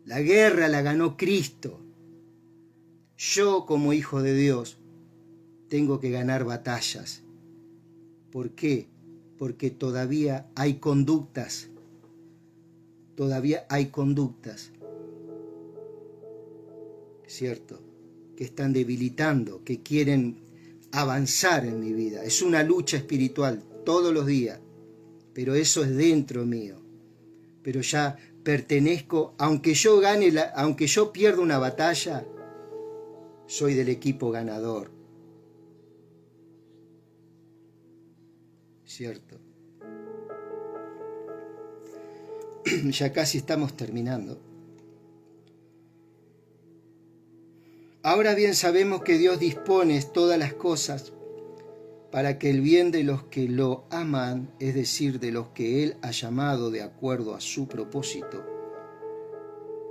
La guerra la ganó Cristo. Yo, como hijo de Dios, tengo que ganar batallas. ¿Por qué? Porque todavía hay conductas. Todavía hay conductas, ¿cierto? Que están debilitando, que quieren avanzar en mi vida. Es una lucha espiritual todos los días, pero eso es dentro mío. Pero ya pertenezco, aunque yo aunque yo pierda una batalla, soy del equipo ganador. ¿Cierto? Ya casi estamos terminando. Ahora bien sabemos que Dios dispone todas las cosas para que el bien de los que lo aman, es decir, de los que Él ha llamado de acuerdo a su propósito,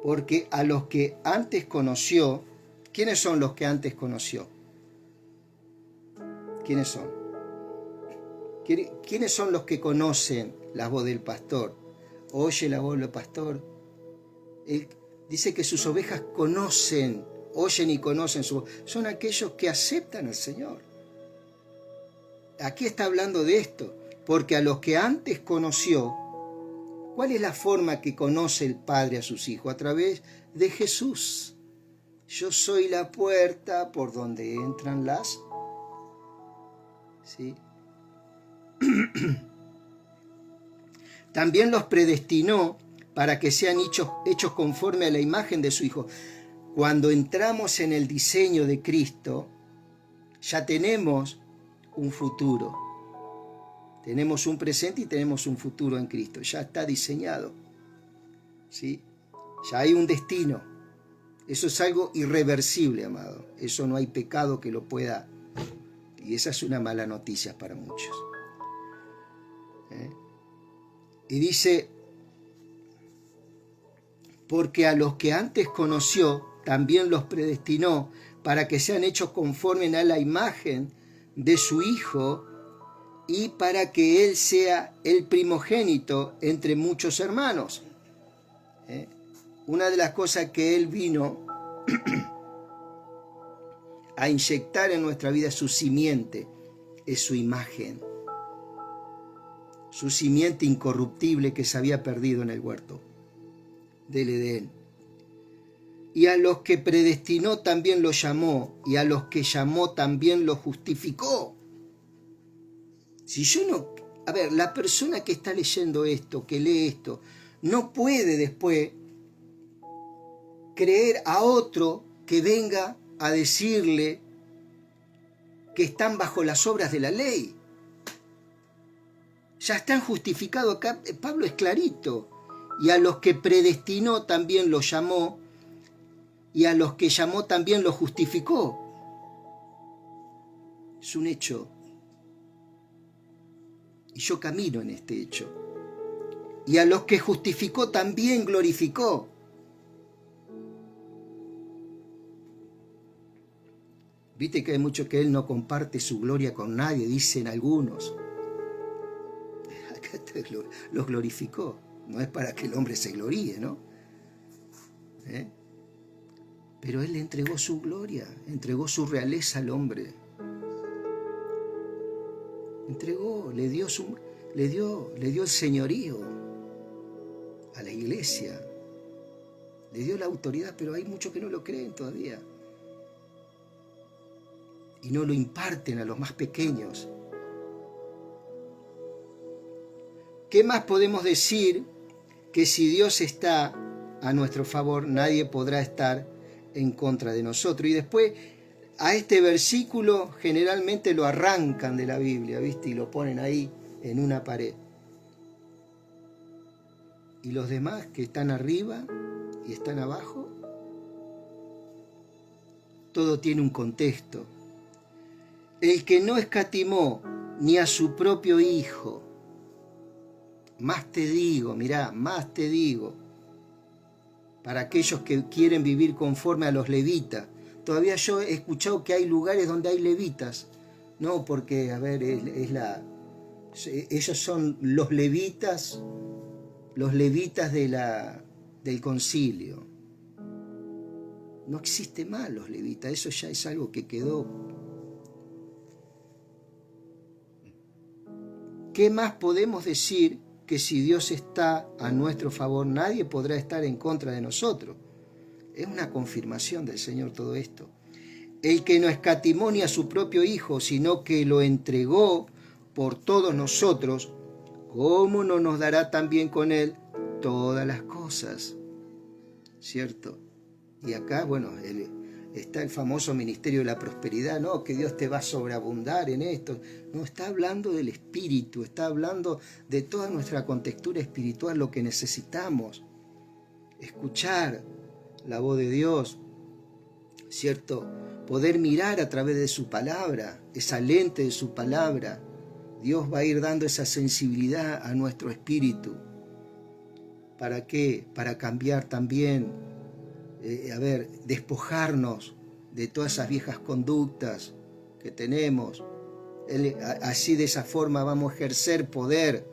porque a los que antes conoció, ¿quiénes son los que antes conoció? ¿Quiénes son? ¿Quiénes son los que conocen la voz del pastor? Oye la voz del pastor. Él dice que sus ovejas conocen, oyen y conocen su voz. Son aquellos que aceptan al Señor. Aquí está hablando de esto, porque a los que antes conoció, ¿cuál es la forma que conoce el Padre a sus hijos? A través de Jesús. Yo soy la puerta por donde entran las... ¿Sí? También los predestinó para que sean hechos conforme a la imagen de su Hijo. Cuando entramos en el diseño de Cristo, ya tenemos un futuro. Tenemos un presente y tenemos un futuro en Cristo. Ya está diseñado. ¿Sí? Ya hay un destino. Eso es algo irreversible, amado. Eso no hay pecado que lo pueda. Y esa es una mala noticia para muchos. Y dice, porque a los que antes conoció, también los predestinó para que sean hechos conforme a la imagen de su Hijo y para que Él sea el primogénito entre muchos hermanos. Una de las cosas que Él vino a inyectar en nuestra vida, su simiente, es su imagen. Su simiente incorruptible que se había perdido en el huerto del Edén. Y a los que predestinó también los llamó, y a los que llamó también los justificó. Si yo no... A ver, la persona que está leyendo esto, que lee esto, no puede después creer a otro que venga a decirle que están bajo las obras de la ley. Ya están justificados acá, Pablo es clarito. Y a los que predestinó también los llamó, y a los que llamó también los justificó. Es un hecho. Y yo camino en este hecho. Y a los que justificó también glorificó. Viste que hay muchos que él no comparte su gloria con nadie, dicen algunos. Acá los glorificó. No es para que el hombre se gloríe, ¿no? Pero él le entregó su gloria, entregó su realeza al hombre. Entregó, le dio el señorío a la iglesia. Le dio la autoridad, pero hay muchos que no lo creen todavía. Y no lo imparten a los más pequeños. ¿Qué más podemos decir? Que si Dios está a nuestro favor, nadie podrá estar en contra de nosotros. Y después a este versículo generalmente lo arrancan de la Biblia, ¿viste? Y lo ponen ahí en una pared. Y los demás que están arriba y están abajo, todo tiene un contexto. El que no escatimó ni a su propio Hijo, más te digo, mirá, más te digo, para aquellos que quieren vivir conforme a los levitas. Todavía yo he escuchado que hay lugares donde hay levitas. No, porque, a ver, ellos son los levitas del concilio. No existe más los levitas, eso ya es algo que quedó. ¿Qué más podemos decir? Que si Dios está a nuestro favor, nadie podrá estar en contra de nosotros. Es una confirmación del Señor todo esto. El que no escatimó ni a su propio Hijo, sino que lo entregó por todos nosotros, ¿cómo no nos dará también con Él todas las cosas? ¿Cierto? Y acá, bueno, está el famoso ministerio de la prosperidad, ¿no? Que Dios te va a sobreabundar en esto. No, está hablando del espíritu, está hablando de toda nuestra contextura espiritual, lo que necesitamos. Escuchar la voz de Dios, ¿cierto? Poder mirar a través de su palabra, esa lente de su palabra. Dios va a ir dando esa sensibilidad a nuestro espíritu. ¿Para qué? Para cambiar también, despojarnos de todas esas viejas conductas que tenemos. Así, de esa forma, vamos a ejercer poder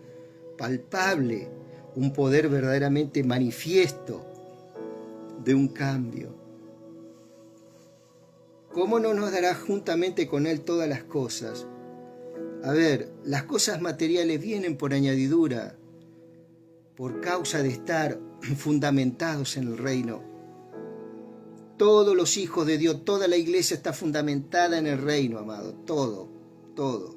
palpable, un poder verdaderamente manifiesto de un cambio. ¿Cómo no nos dará juntamente con Él todas las cosas? A ver, las cosas materiales vienen por añadidura, por causa de estar fundamentados en el reino. Todos los hijos de Dios, toda la iglesia está fundamentada en el reino, amado. Todo.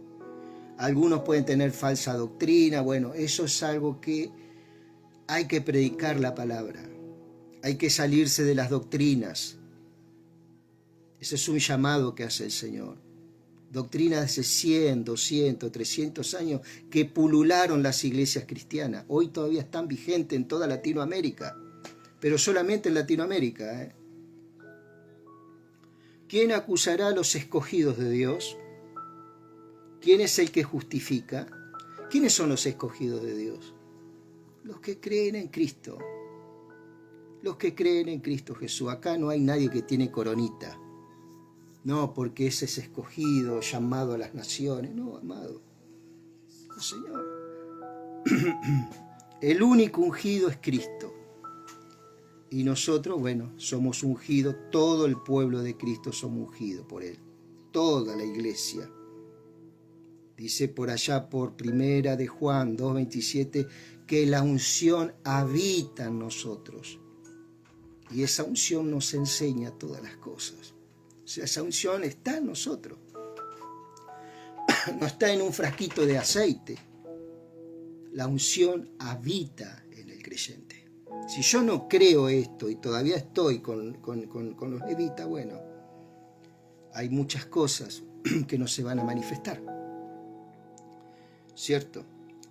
Algunos pueden tener falsa doctrina. Bueno, eso es algo que hay que predicar la palabra. Hay que salirse de las doctrinas. Ese es un llamado que hace el Señor. Doctrinas de hace 100, 200, 300 años que pulularon las iglesias cristianas. Hoy todavía están vigentes en toda Latinoamérica, pero solamente en Latinoamérica. ¿Quién acusará a los escogidos de Dios? ¿Quién es el que justifica? ¿Quiénes son los escogidos de Dios? Los que creen en Cristo. Los que creen en Cristo Jesús. Acá no hay nadie que tiene coronita. No, porque ese es escogido, llamado a las naciones. No, amado. No, Señor. El único ungido es Cristo. Y nosotros, bueno, somos ungidos. Todo el pueblo de Cristo somos ungidos por Él. Toda la iglesia. Dice por allá, por primera de Juan 2:27, que la unción habita en nosotros. Y esa unción nos enseña todas las cosas. O sea, esa unción está en nosotros. No está en un frasquito de aceite. La unción habita en el creyente. Si yo no creo esto y todavía estoy con los levitas, bueno, hay muchas cosas. que no se van a manifestar. ¿Cierto?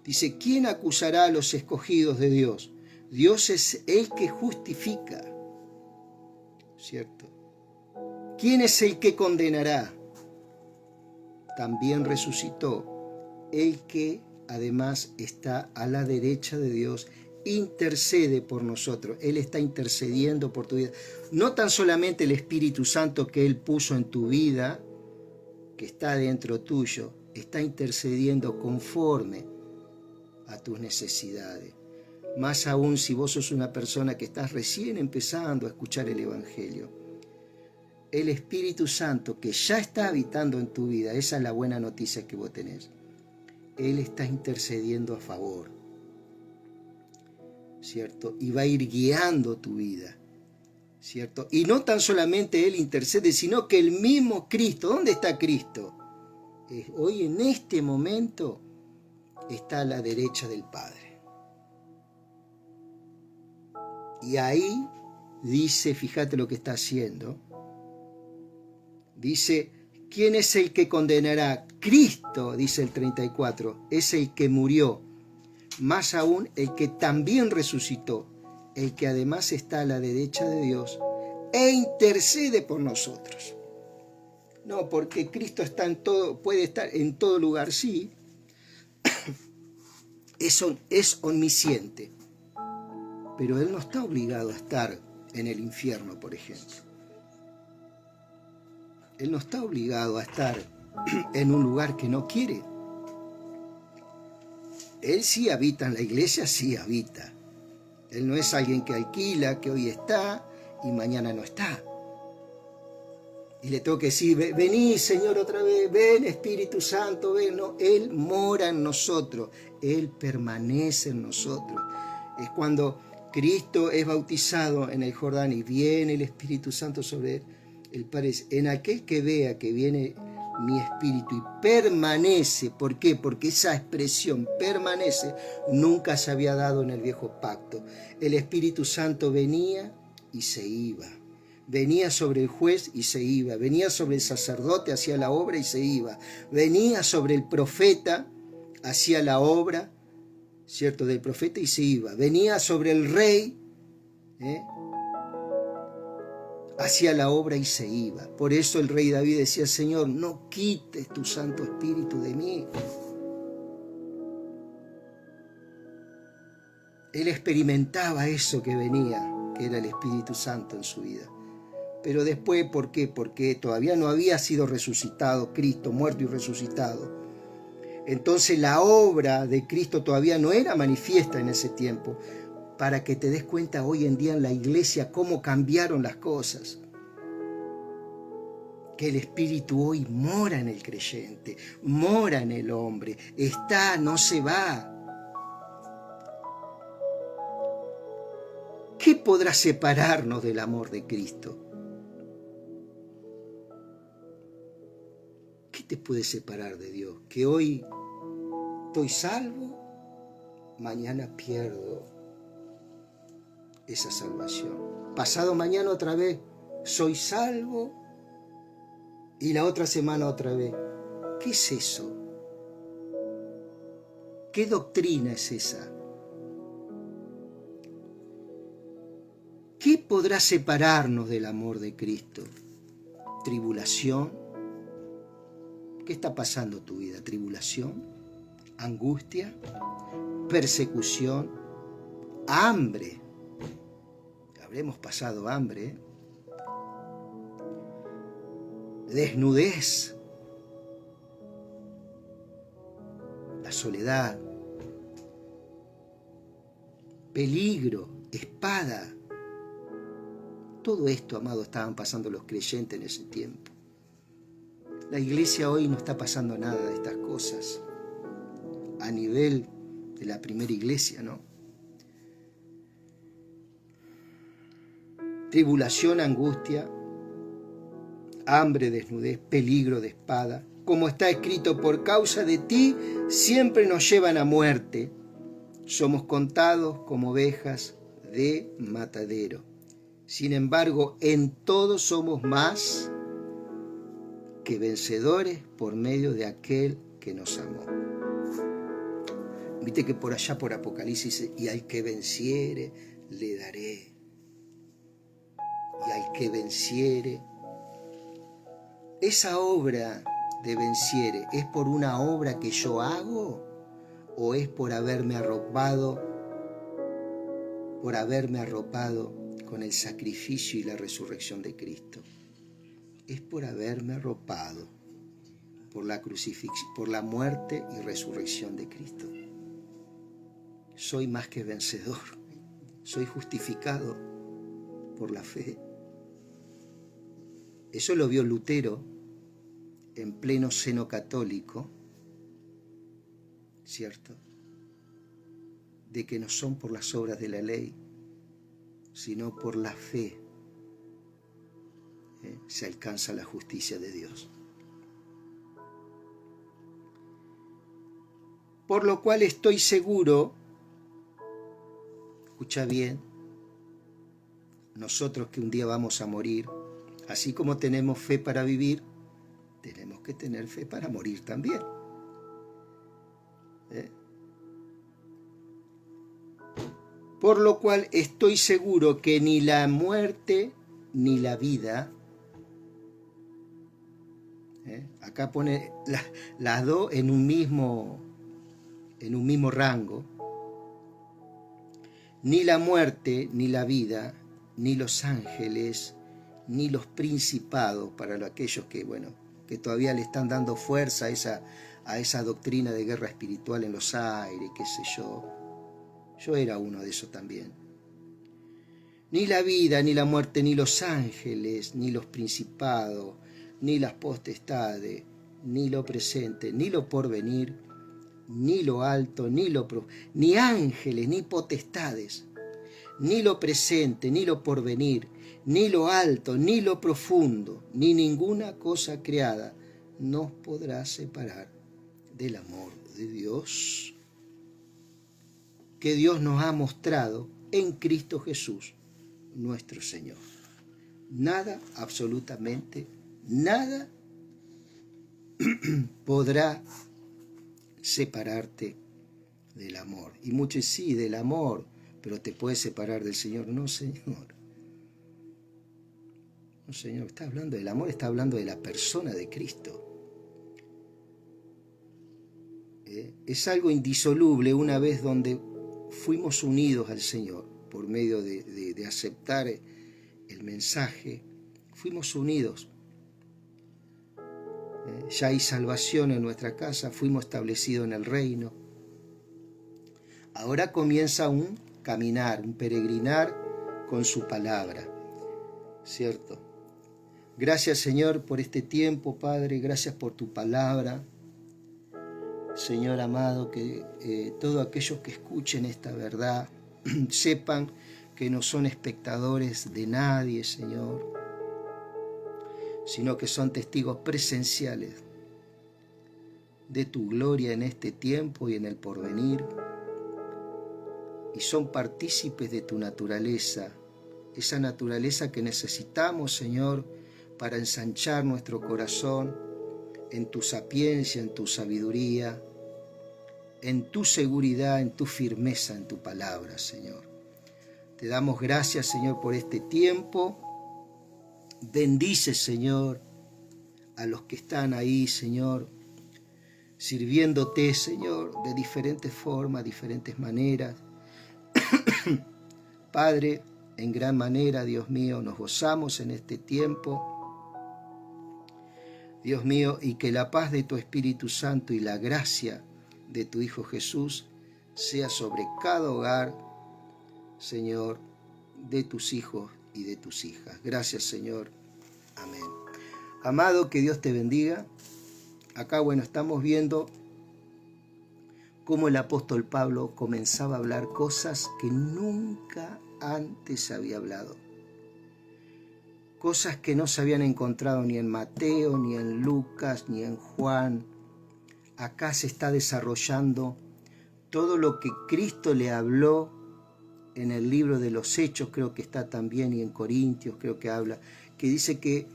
Dice, ¿quién acusará a los escogidos de Dios? Dios es el que justifica. ¿Cierto? ¿Quién es el que condenará? También resucitó el que además está a la derecha de Dios, intercede por nosotros. Él está intercediendo por tu vida. No tan solamente el Espíritu Santo que Él puso en tu vida, que está dentro tuyo, está intercediendo conforme a tus necesidades. Más aún si vos sos una persona que estás recién empezando a escuchar el Evangelio. El Espíritu Santo que ya está habitando en tu vida, esa es la buena noticia que vos tenés. Él está intercediendo a favor, ¿cierto? Y va a ir guiando tu vida, ¿cierto? Y no tan solamente Él intercede, sino que el mismo Cristo, ¿dónde está Cristo? Hoy en este momento está a la derecha del Padre. Y ahí dice, fíjate lo que está haciendo, dice, ¿quién es el que condenará? Cristo, dice el 34, es el que murió, más aún el que también resucitó, el que además está a la derecha de Dios e intercede por nosotros. No, porque Cristo está en todo, puede estar en todo lugar, sí, es omnisciente, pero Él no está obligado a estar en el infierno, por ejemplo. Él no está obligado a estar en un lugar que no quiere. Él sí habita en la iglesia, sí habita. Él no es alguien que alquila, que hoy está y mañana no está. Y le tengo que decir, vení Señor otra vez, ven Espíritu Santo, ven. No, Él mora en nosotros, Él permanece en nosotros. Es cuando Cristo es bautizado en el Jordán y viene el Espíritu Santo sobre él. El Padre dice, en aquel que vea que viene mi Espíritu y permanece, ¿por qué? Porque esa expresión permanece nunca se había dado en el viejo pacto. El Espíritu Santo venía y se iba. Venía sobre el juez y se iba. Venía sobre el sacerdote, hacía la obra y se iba. Venía sobre el profeta, hacía la obra, ¿cierto? Del profeta y se iba. Venía sobre el rey, hacía la obra y se iba. Por eso el rey David decía, Señor, no quites tu Santo Espíritu de mí. Él experimentaba eso que venía, que era el Espíritu Santo en su vida. Pero después, ¿por qué? Porque todavía no había sido resucitado Cristo, muerto y resucitado. Entonces la obra de Cristo todavía no era manifiesta en ese tiempo. Para que te des cuenta hoy en día en la iglesia cómo cambiaron las cosas. Que el Espíritu hoy mora en el creyente, mora en el hombre, está, no se va. ¿Qué podrá separarnos del amor de Cristo? ¿Qué te puede separar de Dios? Que hoy estoy salvo, mañana pierdo esa salvación. Pasado mañana otra vez soy salvo y la otra semana otra vez. ¿Qué es eso? ¿Qué doctrina es esa? ¿Qué podrá separarnos del amor de Cristo? ¿Tribulación? ¿Qué está pasando en tu vida? ¿Tribulación? ¿Angustia? ¿Persecución? ¿Hambre? Habremos pasado hambre, desnudez, la soledad, peligro, espada. Todo esto, amado, estaban pasando los creyentes en ese tiempo. La iglesia hoy no está pasando nada de estas cosas a nivel de la primera iglesia, ¿no? Tribulación, angustia, hambre, desnudez, peligro de espada. Como está escrito, por causa de ti siempre nos llevan a muerte. Somos contados como ovejas de matadero. Sin embargo, en todo somos más que vencedores por medio de aquel que nos amó. Viste que por allá por Apocalipsis dice, y al que venciere le daré. Y al que venciere. Esa obra de venciere, ¿es por una obra que yo hago o es por haberme arropado con el sacrificio y la resurrección de Cristo? Es por haberme arropado por la crucifixión, por la muerte y resurrección de Cristo. Soy más que vencedor, soy justificado por la fe. Eso lo vio Lutero en pleno seno católico, ¿cierto? De que no son por las obras de la ley, sino por la fe se alcanza la justicia de Dios. Por lo cual estoy seguro, escucha bien, nosotros que un día vamos a morir, así como tenemos fe para vivir, tenemos que tener fe para morir también. Por lo cual estoy seguro que ni la muerte ni la vida, acá pone las dos en un mismo rango, ni la muerte ni la vida, ni los ángeles, ni los principados, para aquellos que, que todavía le están dando fuerza a esa doctrina de guerra espiritual en los aires, qué sé yo. Yo era uno de esos también. Ni la vida, ni la muerte, ni los ángeles, ni los principados, ni las potestades, ni lo presente, ni lo porvenir, ni lo alto, ni ángeles, ni potestades, ni lo presente, ni lo porvenir, ni lo alto, ni lo profundo, ni ninguna cosa creada nos podrá separar del amor de Dios que Dios nos ha mostrado en Cristo Jesús, nuestro Señor. Nada, absolutamente nada, podrá separarte del amor. Y muchos sí, del amor, pero te puede separar del Señor. No, Señor. No, Señor, está hablando del amor, está hablando de la persona de Cristo. Es algo indisoluble una vez donde fuimos unidos al Señor por medio de aceptar el mensaje. Fuimos unidos. Ya hay salvación en nuestra casa, fuimos establecidos en el reino. Ahora comienza un caminar, un peregrinar con su palabra, ¿cierto? Gracias, Señor, por este tiempo, Padre, gracias por tu palabra. Señor amado, que todos aquellos que escuchen esta verdad sepan que no son espectadores de nadie, Señor, sino que son testigos presenciales de tu gloria en este tiempo y en el porvenir, y son partícipes de tu naturaleza, esa naturaleza que necesitamos, Señor, para ensanchar nuestro corazón en tu sapiencia, en tu sabiduría, en tu seguridad, en tu firmeza, en tu palabra, Señor. Te damos gracias, Señor, por este tiempo. Bendice, Señor, a los que están ahí, Señor, sirviéndote, Señor, de diferentes formas, diferentes maneras. Padre, en gran manera, Dios mío, nos gozamos en este tiempo. Dios mío, y que la paz de tu Espíritu Santo y la gracia de tu Hijo Jesús sea sobre cada hogar, Señor, de tus hijos y de tus hijas. Gracias, Señor. Amén. Amado, que Dios te bendiga. Acá, estamos viendo cómo el apóstol Pablo comenzaba a hablar cosas que nunca antes había hablado. Cosas que no se habían encontrado ni en Mateo, ni en Lucas, ni en Juan. Acá se está desarrollando todo lo que Cristo le habló en el libro de los Hechos, creo que está también, y en Corintios creo que habla, que dice que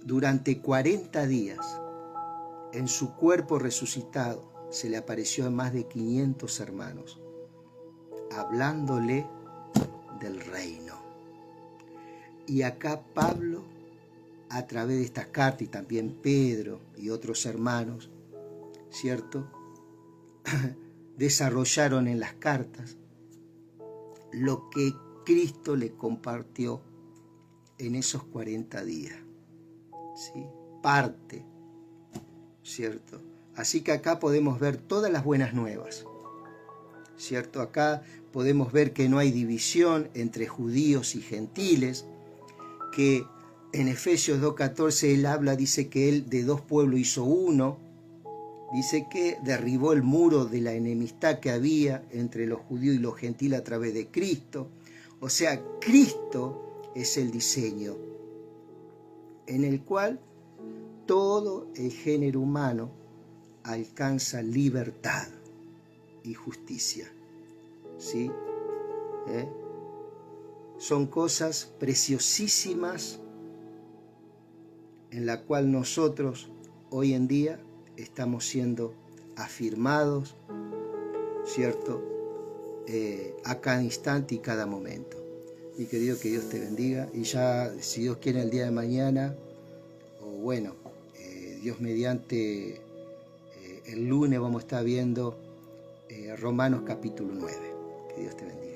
durante 40 días, en su cuerpo resucitado, se le apareció a más de 500 hermanos, hablándole del reino. Y acá Pablo, a través de estas cartas, y también Pedro y otros hermanos, ¿cierto?, desarrollaron en las cartas lo que Cristo le compartió en esos 40 días, ¿sí? Parte, ¿cierto? Así que acá podemos ver todas las buenas nuevas, ¿cierto? Acá podemos ver que no hay división entre judíos y gentiles, que en Efesios 2:14 él habla, dice que él de dos pueblos hizo uno, dice que derribó el muro de la enemistad que había entre los judíos y los gentiles a través de Cristo. O sea, Cristo es el diseño en el cual todo el género humano alcanza libertad y justicia, ¿sí? Son cosas preciosísimas en la cual nosotros hoy en día estamos siendo afirmados, ¿cierto? A cada instante y cada momento. Mi querido, que Dios te bendiga. Y ya, si Dios quiere, el día de mañana, o bueno, Dios mediante, el lunes vamos a estar viendo Romanos capítulo 9. Que Dios te bendiga.